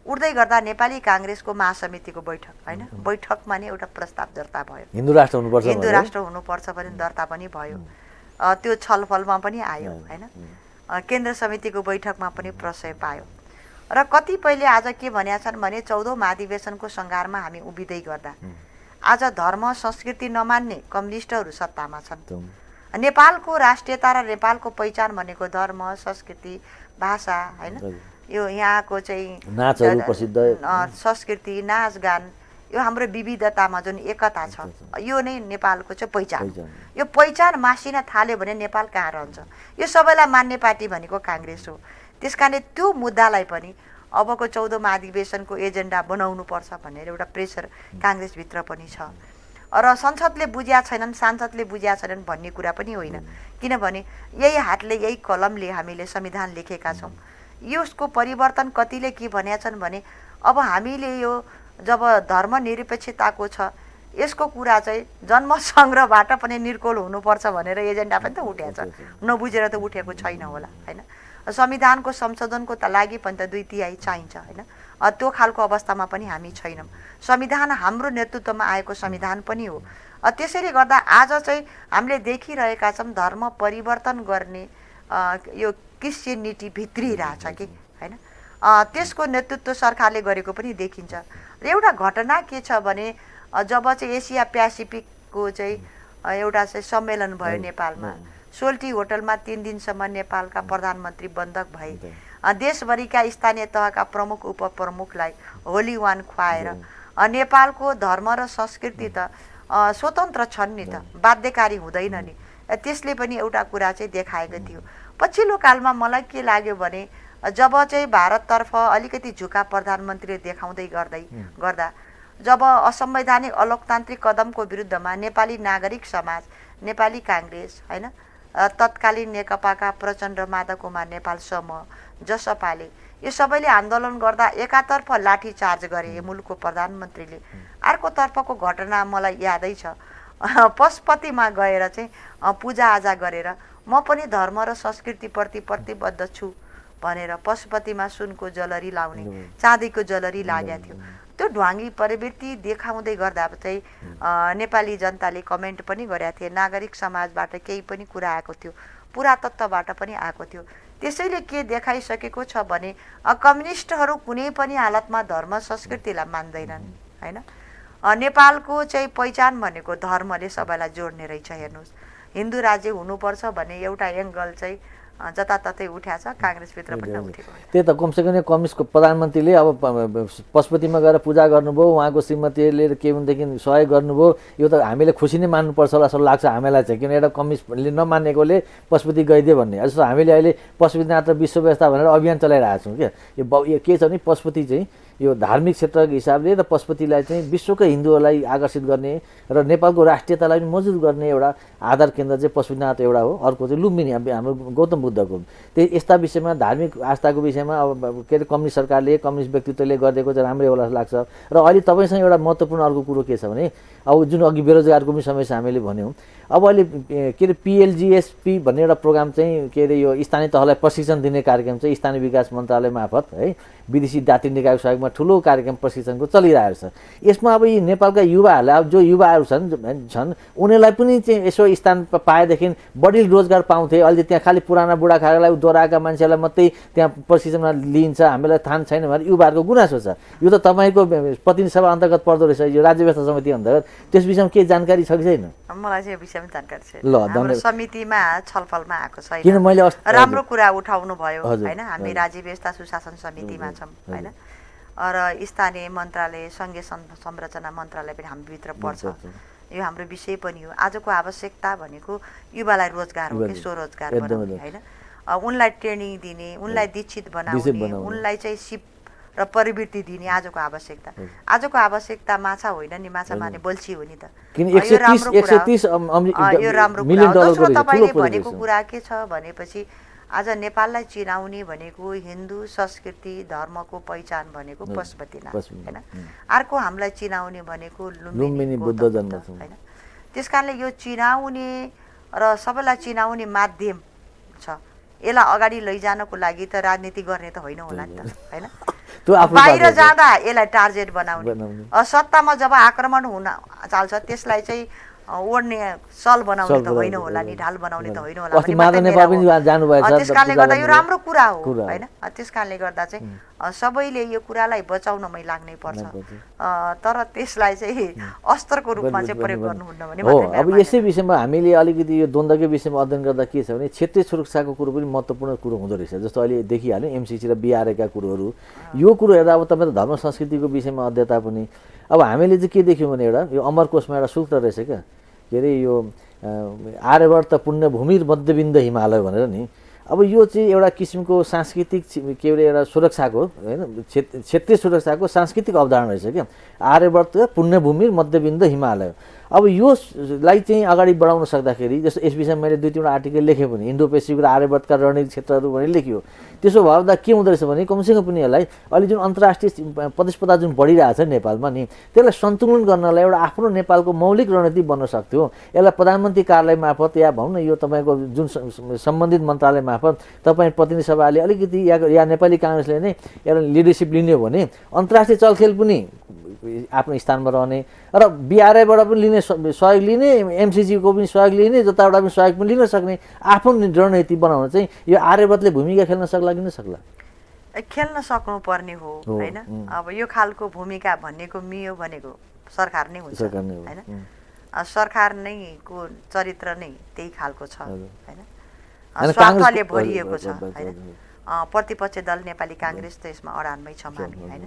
उठ्दै गर्दा नेपाली काङ्ग्रेसको महासमितिको बैठक होइन, बैठकमा नै एउटा प्रस्ताव दर्ता भयो, हिन्दू राष्ट्र हुनुपर्छ भने दर्ता पनि भयो, त्यो छलफलमा पनि आयो होइन। केन्द्र समितिको बैठकमा पनि प्रशय पायो र कतिपयले आज के भनेका छन् भने 14औं महाधिवेशनको सङ्घारमा हामी उभिँदै गर्दा आज धर्म संस्कृति नमान्ने कम्युनिस्टहरू सत्तामा छन्। नेपालको राष्ट्रियता र नेपालको पहिचान भनेको धर्म, संस्कृति, भाषा होइन, यो यहाँको चाहिँ नाचहरू प्रसिद्ध संस्कृति, नाचगान, यो हाम्रो विविधतामा जुन एकता छ यो नै नेपालको चाहिँ पहिचान। यो पहिचान मासिन थाल्यो भने नेपाल कहाँ रहन्छ? यो सबैलाई मान्ने पार्टी भनेको काङ्ग्रेस हो। त्यस कारणले त्यो मुद्दालाई पनि अबको 14औं महाधिवेशनको एजेन्डा बनाउनुपर्छ भनेर एउटा प्रेसर काङ्ग्रेसभित्र पनि छ। र संसदले बुझ्या छैनन्, सांसदले बुझ्या छैनन् भन्ने कुरा पनि होइन, किनभने यही हातले यही कलमले हामीले संविधान लेखेका छौँ। यसको परिवर्तन कतिले के भनेका छन् भने अब हामीले यो जब धर्मनिरपेक्षताको छ यसको कुरा चाहिँ जन्म सङ्ग्रहबाट पनि निर्कोल हुनुपर्छ भनेर एजेन्डा पनि त उठेको छ, नबुझेर त उठेको छैन होला होइन। संविधानको संशोधनको त लागि पनि त 2/3 चाहिन्छ होइन, त्यो खालको अवस्थामा पनि हामी छैनौँ। संविधान हाम्रो नेतृत्वमा आएको संविधान पनि हो। त्यसैले गर्दा आज चाहिँ हामीले देखिरहेका छौँ धर्म परिवर्तन गर्ने यो क्रिस्चियनिटी भित्रिरहेछ कि होइन, त्यसको नेतृत्व सरकारले गरेको पनि देखिन्छ। र एउटा घटना के छ भने जब चाहिँ एसिया प्यासिफिकको चाहिँ एउटा चाहिँ सम्मेलन भयो नेपालमा, सोल्टी होटलमा 3 दिनसम्म नेपालका प्रधानमन्त्री बन्धक भए, देशभरिका स्थानीय तहका प्रमुख उपप्रमुखलाई होली वान खुवाएर नेपालको धर्म र संस्कृति त स्वतन्त्र छन् नि त, बाध्यकारी हुँदैन नि, त्यसले पनि एउटा कुरा चाहिँ देखाएको थियो। पछिल्लो कालमा मलाई के लाग्यो भने जब चाहिँ भारततर्फ अलिकति झुका प्रधानमन्त्रीले देखाउँदै गर्दा जब असंवैधानिक अलोकतान्त्रिक कदमको विरुद्धमा नेपाली नागरिक समाज, नेपाली काङ्ग्रेस होइन, तत्कालीन नेकपाका प्रचण्ड माधव कुमार नेपाल समूह, जसपाले यो सबैले आन्दोलन गर्दा एकातर्फ लाठी चार्ज गरे मुलुकको प्रधानमन्त्रीले, अर्कोतर्फको घटना मलाई यादै छ, पशुपतिमा गएर चाहिँ पूजाआजा गरेर म पनि धर्म र संस्कृतिप्रति प्रतिबद्ध छु भनेर पशुपतिमा सुनको जलरी लाउने, चाँदीको जलरी लागेको थियो। त्यो ढ्वाङ्गी प्रवृत्ति देखाउँदै गर्दा चाहिँ नेपाली जनताले कमेन्ट पनि गरेका थिए, नागरिक समाजबाट केही पनि कुरा आएको थियो, पुरातत्वबाट पनि आएको थियो। त्यसैले के देखाइसकेको छ भने कम्युनिस्टहरू कुनै पनि हालतमा धर्म संस्कृतिलाई मान्दैनन् होइन। नेपालको चाहिँ पहिचान भनेको धर्मले सबैलाई जोड्ने रहेछ। हेर्नुहोस्, हिन्दू राज्य हुनुपर्छ भन्ने एउटा एङ्गल चाहिँ जताततै उठ्या छ, काङ्ग्रेसभित्र पनि उठेको। त्यही त कमसेकम कम्युनिस्टको प्रधानमन्त्रीले अब पशुपतिमा गएर पूजा गर्नुभयो, उहाँको श्रीमतीले के भनेदेखि सहयोग गर्नुभयो, यो त हामीले खुसी नै मान्नुपर्छ होला जस्तो लाग्छ हामीलाई चाहिँ, किन एउटा कम्युनिस्टले नमानेकोले पशुपति गइदियो भन्ने। जस्तो हामीले अहिले पशुपतिनाथ र विश्व व्यवस्था भनेर अभियान चलाइरहेको छौँ क्या। यो के छ भने पशुपति चाहिँ यो धार्मिक क्षेत्रको हिसाबले र पशुपतिलाई चाहिँ विश्वकै हिन्दूहरूलाई आकर्षित गर्ने र नेपालको राष्ट्रियतालाई पनि मजबुत गर्ने एउटा आधार केन्द्र चाहिँ पशुपतिनाथ एउटा हो। अर्को चाहिँ लुम्बिनी हाम्रो गौतम बुद्धको। त्यही यस्ता विषयमा धार्मिक आस्थाको विषयमा अब के अरे कम्युनिस्ट सरकारले कम्युनिस्ट व्यक्तित्वले गरिदिएको चाहिँ राम्रै होला लाग्छ। र अहिले तपाईँसँग एउटा महत्त्वपूर्ण अर्को कुरो के छ भने अब जुन अघि बेरोजगारको पनि समस्या हामीले भन्यौँ, अब अहिले के अरे PLGSP भन्ने एउटा प्रोग्राम चाहिँ के अरे यो स्थानीय तहलाई प्रशिक्षण दिने कार्यक्रम चाहिँ स्थानीय विकास मन्त्रालय मार्फत है विदेशी दात्री निकायको सहयोगमा ठुलो कार्यक्रम प्रशिक्षणको चलिरहेको छ। यसमा अब यी नेपालका युवाहरूलाई अब जो युवाहरू छन् उनीहरूलाई पनि चाहिँ यसो स्थान पाएदेखि बढी रोजगार पाउँथे। अहिले त्यहाँ खालि पुराना बुढाखालाई दोहोऱ्याएका मान्छेलाई मात्रै त्यहाँ प्रशिक्षणमा लिइन्छ, हामीलाई थाहा छैन भनेर युवाहरूको गुनासो छ। यो त तपाईँको प्रतिनिधि सभा अन्तर्गत पर्दो रहेछ, यो राज्य व्यवस्था समिति अन्तर्गत। त्यस विषयमा केही जानकारी छ कि छैन? मलाई चाहिँ यो विषयमा जानकारी छैन। ल, हाम्रो समितिमा छलफलमा आएको छैन। किन मैले राम्रो कुरा उठाउनु भयो हैन। हामी राज्य व्यवस्था सुशासन समितिमा छौँ हैन, र स्थानीय मन्त्रालय सङ्घीय संरचना मन्त्रालय पनि हामीभित्र पर्छ। यो हाम्रो विषय पनि हो। आजको आवश्यकता भनेको युवालाई रोजगार हो कि स्वरोजगार बनाउने हैन, उनलाई ट्रेनिङ दिने, उनलाई दीक्षित बनाउने, उनलाई चाहिँ सिप र प्रवृत्ति दिने आजको आवश्यकता। आजको आवश्यकता माछा होइन नि, माछा मार्ने बल्छी हो नि त। यो राम्रो कुरा। दोस्रो तपाईँले भनेको कुरा के छ भनेपछि आज नेपाललाई चिनाउने भनेको हिन्दू संस्कृति धर्मको पहिचान भनेको पशुपतिनाथ हैन। अर्को हामीलाई चिनाउने भनेको लुम्बिनी बुद्ध जन्म हैन। त्यसकारणले यो चिनाउने र सबैलाई चिनाउने माध्यम छ। यसलाई अगाडि लैजानको लागि त राजनीति गर्ने त होइन होला नि त हैन। बाहिर जाँदा यसलाई टार्गेट बनाउने, सत्तामा जब आक्रमण हुन चाल्छ त्यसलाई चाहिँ ओड्ने सल बनाउने त होइन होला नि, ढाल बनाउने त होइन होला। त्यसकारणले गर्दा यो राम्रो कुरा हो हैन। त्यसकारणले गर्दा चाहिँ सबैले यो कुरालाई बचाउनमै लाग्नै पर्छ, तर त्यसलाई चाहिँ अस्त्रको रूपमा चाहिँ प्रयोग गर्नुहुन्न भने हो। अब यसै विषयमा हामीले अलिकति यो द्वन्द्वकै विषयमा अध्ययन गर्दा के छ भने क्षेत्रीय सुरक्षाको कुरो पनि महत्त्वपूर्ण कुरो हुँदो रहेछ। जस्तो अहिले देखिहाल्यो एमसिसी र बिआरएका कुरोहरू, यो कुरो हेर्दा अब तपाईँ धर्म संस्कृतिको विषयमा अध्ययता पनि अब हामीले चाहिँ के देख्यौँ भने एउटा यो अमरकोशमा एउटा सूत्र रहेछ क्या, के अरे यो आर्यवर्त पुण्यभूमि मध्यबिन्द हिमालय भनेर नि। अब यो चाहिँ एउटा किसिमको सांस्कृतिक के अरे एउटा सुरक्षाको होइन, क्षेत्रीय सुरक्षाको सांस्कृतिक अवधारणा रहेछ क्या, आर्यवर्त पुण्यभूमि मध्यबिन्द हिमालय। अब योलाई चाहिँ अगाडि बढाउन सक्दाखेरि जस्तो यस विषयमा मैले 2-3वटा आर्टिकल लेखेँ पनि, इन्डो पेसिफिक र आर्यवर्तका रणनीतिक क्षेत्रहरू भनेर लेखियो। त्यसो भए के हुँदो रहेछ भने कमसेकम पनि यसलाई अहिले जुन अन्तर्राष्ट्रिय प्रतिस्पर्धा जुन बढिरहेको छ नेपालमा नि, त्यसलाई सन्तुलन गर्नलाई एउटा आफ्नो नेपालको मौलिक रणनीति बन्न सक्थ्यो। यसलाई प्रधानमन्त्री कार्यालय मार्फत या भनौँ न यो तपाईँको जुन सम्बन्धित मन्त्रालय मार्फत तपाईँ प्रतिनिधि सभाले अलिकति या नेपाली काङ्ग्रेसले नै एउटा लिडरसिप लिने हो भने अन्तर्राष्ट्रिय चलखेल पनि आफ्नो स्थानमा रहने र बिआरआईबाट पनि लिने सहयोग लिने, एमसिसीको पनि सहयोग लिने, जताबाट पनि सहयोग पनि लिन सक्ने आफ्नो रणनीति बनाउन चाहिँ यो आर्यवर्तले भूमिका खेल्न सक्ला कि नसक्ला? खेल्न सक्नुपर्ने हो हैन। अब यो खालको भूमिका भनेको मियो भनेको सरकार नै हुन्छ हैन। सरकार नै को चरित्र नै त्यही खालको छ हैन, स्वार्थले भरिएको छ हैन। प्रतिपक्ष दल नेपाली काङ्ग्रेस त यसमा अडानमै छौँ हामी हैन।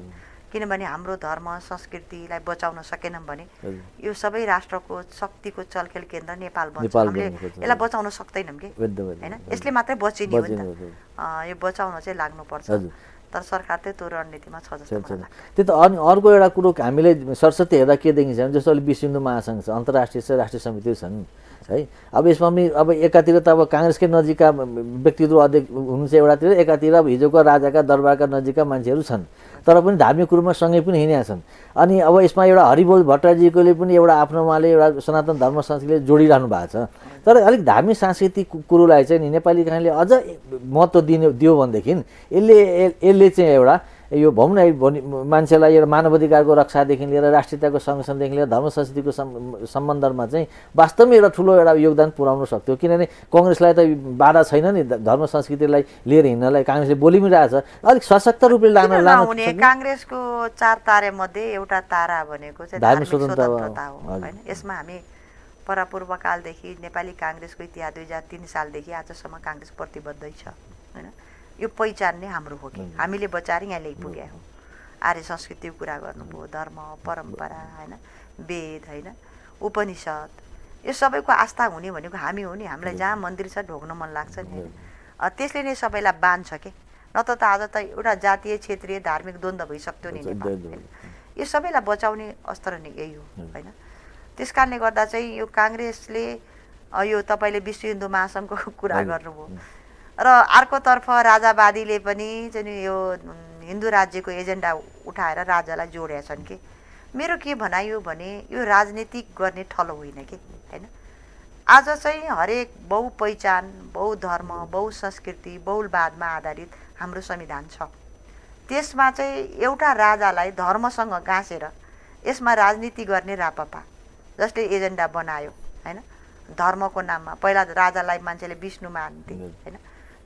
किनभने हाम्रो धर्म संस्कृतिलाई बचाउन सकेनौँ भने यो सबै राष्ट्रको शक्तिको चलखेल केन्द्र नेपाल बन्छ। हामीले यसलाई बचाउन सक्दैनौँ कि हैन, यसले मात्रै बचिने हो नि त। यो बचाउन चाहिँ लाग्नुपर्छ, तर सरकार चाहिँ त्यो रणनीतिमा छ जस्तो मलाई लाग्छ। त्यही त। अनि अर्को एउटा कुरो हामीले सरस्वती हेर्दा के देखिन्छ भने जस्तो अहिले विश्व हिन्दू महासङ्घ छ, अन्तर्राष्ट्रिय राष्ट्रिय समितिहरू छन् है। अब यसमा पनि अब एकातिर त अब काङ्ग्रेसकै नजिकका व्यक्तित्व अध्यक्ष हुनुहुन्छ एकातिर, एकातिर अब हिजोको राजाका दरबारका नजिकका मान्छेहरू छन्, तर पनि धार्मिक कुरोमा सँगै पनि हिँडेका छन्। अनि अब यसमा एउटा हरिबोल भट्टराईजीकोले पनि एउटा आफ्नो उहाँले एउटा सनातन धर्म संस्कृतिले जोडिरहनु भएको छ। तर अलिक धार्मिक सांस्कृतिक कुरोलाई चाहिँ नि नेपाली काङ्ग्रेसले अझ महत्त्व दियो भनेदेखि यसले चाहिँ एउटा यो भनौँ न मान्छेलाई एउटा मानवाधिकारको रक्षादेखि लिएर राष्ट्रियताको संरक्षणदेखि लिएर धर्म संस्कृतिको सम्बन्धमा चाहिँ वास्तवमै एउटा ठुलो एउटा योगदान पुर्याउन सक्थ्यो। किनभने कङ्ग्रेसलाई त बाधा छैन नि धर्म संस्कृतिलाई लिएर हिँड्नलाई, काङ्ग्रेसले बोलि पनि रहेछ। अलिक सशक्त रूपले लान काङ्ग्रेसको 4 तारा मध्ये एउटा तारा भनेको चाहिँ धार्मिक स्वतन्त्रता हो हैन। यसमा हामी परापूर्वकालदेखि नेपाली काङ्ग्रेसको इतिहास 2003 सालदेखि आजसम्म काङ्ग्रेस प्रतिबद्धै छ हैन। यो पहिचान नै हाम्रो हो कि हामीले बचाएर यहाँ ल्याइपुग्या हो। आर्य संस्कृतिको कुरा गर्नुभयो, धर्म परम्परा हैन, वेद हैन, उपनिषद, यो सबैको आस्था हुने भनेको हामी हो नि। हामीलाई जहाँ मन्दिर छ ढोग्न मन लाग्छ नि हैन। त्यसले नै सबैलाई बाँध्छ के, नत्र त आज त एउटा जातीय क्षेत्रीय धार्मिक द्वन्द्व भइसक्थ्यो नि नेपाल हैन। यो सबैलाई बचाउने अस्त्र नै यही हो हैन। त्यसकारणले गर्दा चाहिँ यो काङ्ग्रेसले यो तपाईँले विश्व हिन्दू महासङ्घको कुरा गर्नुभयो र अर्कोतर्फ राजावादीले पनि चाहिँ यो हिन्दू राज्यको एजेन्डा उठाएर राजालाई जोडेका छन् कि। मेरो के भनाइयो भने यो राजनीतिक गर्ने ठलो होइन कि हैन। आज चाहिँ हरेक बहु पहिचान, बहु धर्म, बहु संस्कृति, बहुलवादमा आधारित हाम्रो संविधान छ। त्यसमा चाहिँ एउटा राजालाई धर्मसँग गाँसेर यसमा राजनीति गर्ने राप्रपा जसले एजेन्डा बनायो हैन, धर्मको नाममा। पहिला राजालाई मान्छेले विष्णु मान्थे हैन,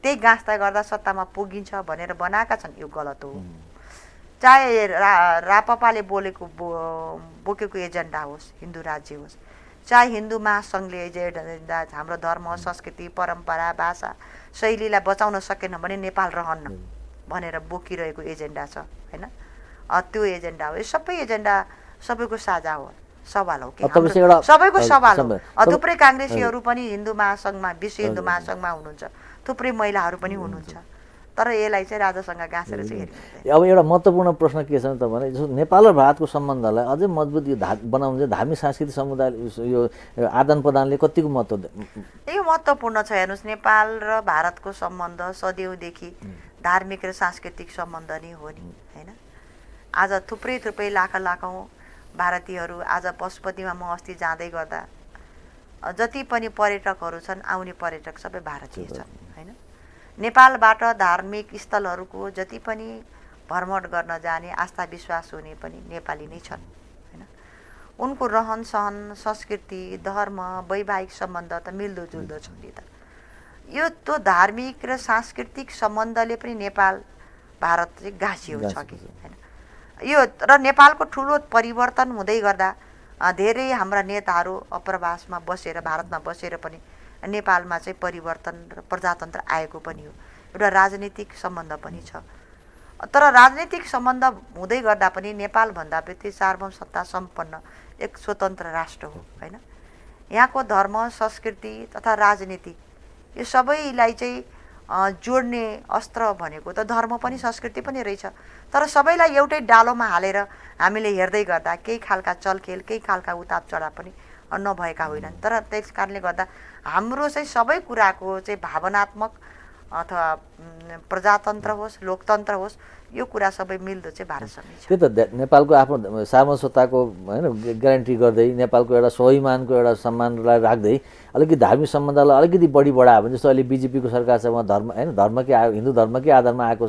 त्यही गाँस्दा गर्दा सत्तामा पुगिन्छ भनेर बनाएका छन्, यो गलत हो। चाहे राप्रपाले बोकेको एजेन्डा होस्, हिन्दू राज्य होस्, चाहे हिन्दू महासङ्घले एजेन्डा हाम्रो धर्म संस्कृति परम्परा भाषा शैलीलाई बचाउन सकेन भने नेपाल रहन्न भनेर बोकिरहेको एजेन्डा छ हैन, त्यो एजेन्डा हो। यो सबै एजेन्डा सबैको साझा हो, सवाल हो कि सबैको सवाल हो। थुप्रै काङ्ग्रेसीहरू पनि हिन्दू महासङ्घमा, विश्व हिन्दू महासङ्घमा हुनुहुन्छ, थुप्रै महिलाहरू पनि हुनुहुन्छ, तर यसलाई चाहिँ राजासँग गाँसेर चाहिँ हेर्नु। अब एउटा महत्त्वपूर्ण प्रश्न के छ भने जस्तो नेपाल र भारतको सम्बन्धलाई अझै मजबुत बनाउनु चाहिँ धार्मिक सांस्कृतिक समुदाय यो आदान प्रदानले कतिको महत्त्व? यो महत्त्वपूर्ण छ। हेर्नुहोस्, नेपाल र भारतको सम्बन्ध सदैवदेखि धार्मिक र सांस्कृतिक सम्बन्ध नै हो नि हैन। आज थुप्रै लाखौँ भारतीयहरू आज पशुपतिमा म अस्ति जाँदै गर्दा जति पनि पर्यटकहरू छन्, आउने पर्यटक सबै भारतीय छन् हैन। नेपालबाट धार्मिक स्थलहरूको जति पनि भ्रमण गर्न जाने, आस्था विश्वास हुने पनि नेपाली नै छन् हैन। उनको रहन सहन, संस्कृति, धर्म, वैवाहिक सम्बन्ध त मिल्दोजुल्दो छ नि त। यो त्यो धार्मिक र सांस्कृतिक सम्बन्धले पनि नेपाल भारत चाहिँ गाँसिएको छ कि हैन। यो र नेपालको ठुलो परिवर्तन हुँदै गर्दा धेरै हाम्रा नेताहरू अप्रवासमा बसेर, भारतमा बसेर पनि नेपालमा चाहिँ परिवर्तन र प्रजातन्त्र आएको पनि हो। एउटा राजनीतिक सम्बन्ध पनि छ, तर राजनीतिक सम्बन्ध हुँदै गर्दा पनि नेपाल भन्दा पनि सार्वभौम सत्ता सम्पन्न एक स्वतन्त्र राष्ट्र हो हैन। यहाँको धर्म संस्कृति तथा राजनीति यो सबैलाई चाहिँ जोड्ने अस्त्र भनेको त धर्म पनि संस्कृति पनि रहेछ। तर सबैलाई एउटै डालोमा हालेर हामीले हेर्दै गर्दा केही खालका चलखेल, केही खालका उताप चढाव पनि नभएका होइनन्। तर त्यस कारणले गर्दा हाम्रो चाहिँ सबै कुराको चाहिँ भावनात्मक अथवा प्रजातन्त्र होस्, लोकतन्त्र होस्, यो कुरा सबै मिल्दो चाहिँ भारतसँगै छ। त्यही त नेपालको आफ्नो सार्वभौमताको हैन ग्यारेन्टी गर्दै, नेपालको एउटा स्वाभिमानको एउटा सम्मानलाई राख्दै अलिकति धार्मिक सम्बन्धलाई अलिकति बढी बढायो भने, जस्तो अहिले बिजेपीको सरकार छ, उहाँ धर्म हैन धर्मकै हिन्दू धर्मकै आधारमा आएको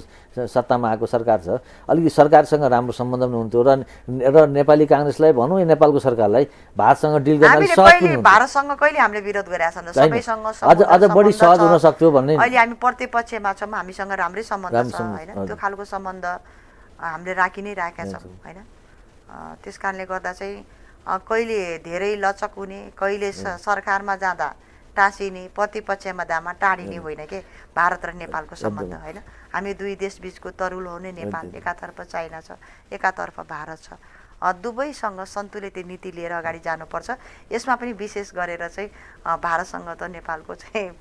सत्तामा आएको सरकार छ, अलिकति सरकारसँग राम्रो सम्बन्ध पनि हुन्थ्यो र नेपाली काङ्ग्रेसलाई भनौँ, नेपालको सरकारलाई भारतसँग डिल गर्न सहज पनि हुन्थ्यो। भारतसँग कहिले हामीले विरोध गरेका छौँ, सबैसँग अझ बढी सहज हुन सक्थ्यो भन्ने। अहिले हामी प्रतिपक्षमा छौँ, हामीसँग राम्रै सम्बन्ध छ हैन। त्यो खालको सम्बन्ध हामीले राखि नै राखेका छौँ हैन। त्यस कारणले गर्दा चाहिँ कहिले धेरै लचक हुने, कहिले सरकारमा जाँदा टाँसिने, प्रतिपक्षमा जाँदा टाढिने होइन के भारत र नेपालको सम्बन्ध हैन। हामी दुई देश बीचको तरुल हो नै नेपाल, एकातर्फ चाइना छ, एकातर्फ भारत छ। दुवैसँग सन्तुलित नीति लिएर अगाडि जानुपर्छ। यसमा पनि विशेष गरेर चाहिँ भारतसँग त नेपालको चाहिँ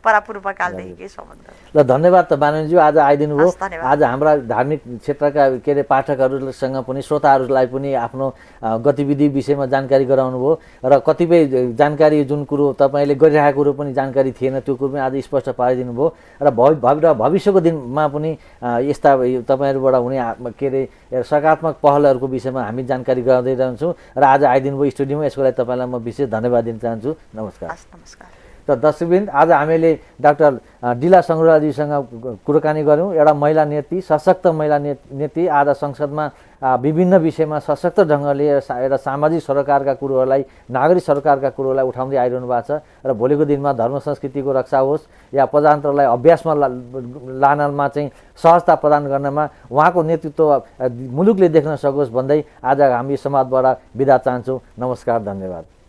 परापूर्वकालदेखिकै सम्बन्ध। ल धन्यवाद त बाननज्यू, आज आइदिनु भयो। आज हाम्रा धार्मिक क्षेत्रका के अरे पाठकहरूसँग पनि, श्रोताहरूलाई पनि आफ्नो गतिविधि विषयमा जानकारी गराउनु भयो र कतिपय जानकारी जुन कुरो तपाईँले गरिरहेको कुरो पनि जानकारी थिएन, त्यो कुरो पनि आज स्पष्ट पारिदिनु भयो। र भविष्यको दिनमा पनि यस्ता तपाईँहरूबाट हुने के अरे सकारात्मक पहलहरूको विषयमा हामी जानकारी गराउँदै रहन्छौँ र आज आइदिनु भयो स्टुडियोमा। यसको लागि तपाईँलाई म विशेष धन्यवाद दिन चाहन्छु। नमस्कार। नमस्कार। त दर्शकवृन्द, आज हामीले डाक्टर डिला सङ्ग्रौलाजीसँग कुराकानी गऱ्यौँ। एउटा महिला नेत्री, सशक्त महिला नेत्री, आज संसदमा विभिन्न विषयमा सशक्त ढङ्गले एउटा सामाजिक सरकारका कुरोहरूलाई, नागरिक सरकारका कुरोहरूलाई उठाउँदै आइरहनु भएको छ र भोलिको दिनमा धर्म संस्कृतिको रक्षा होस् या प्रजातन्त्रलाई अभ्यासमा लानमा चाहिँ सहजता प्रदान गर्नमा उहाँको नेतृत्व मुलुकले देख्न सकोस् भन्दै आज हामी समाजबाट बिदा चाहन्छौँ। नमस्कार, धन्यवाद।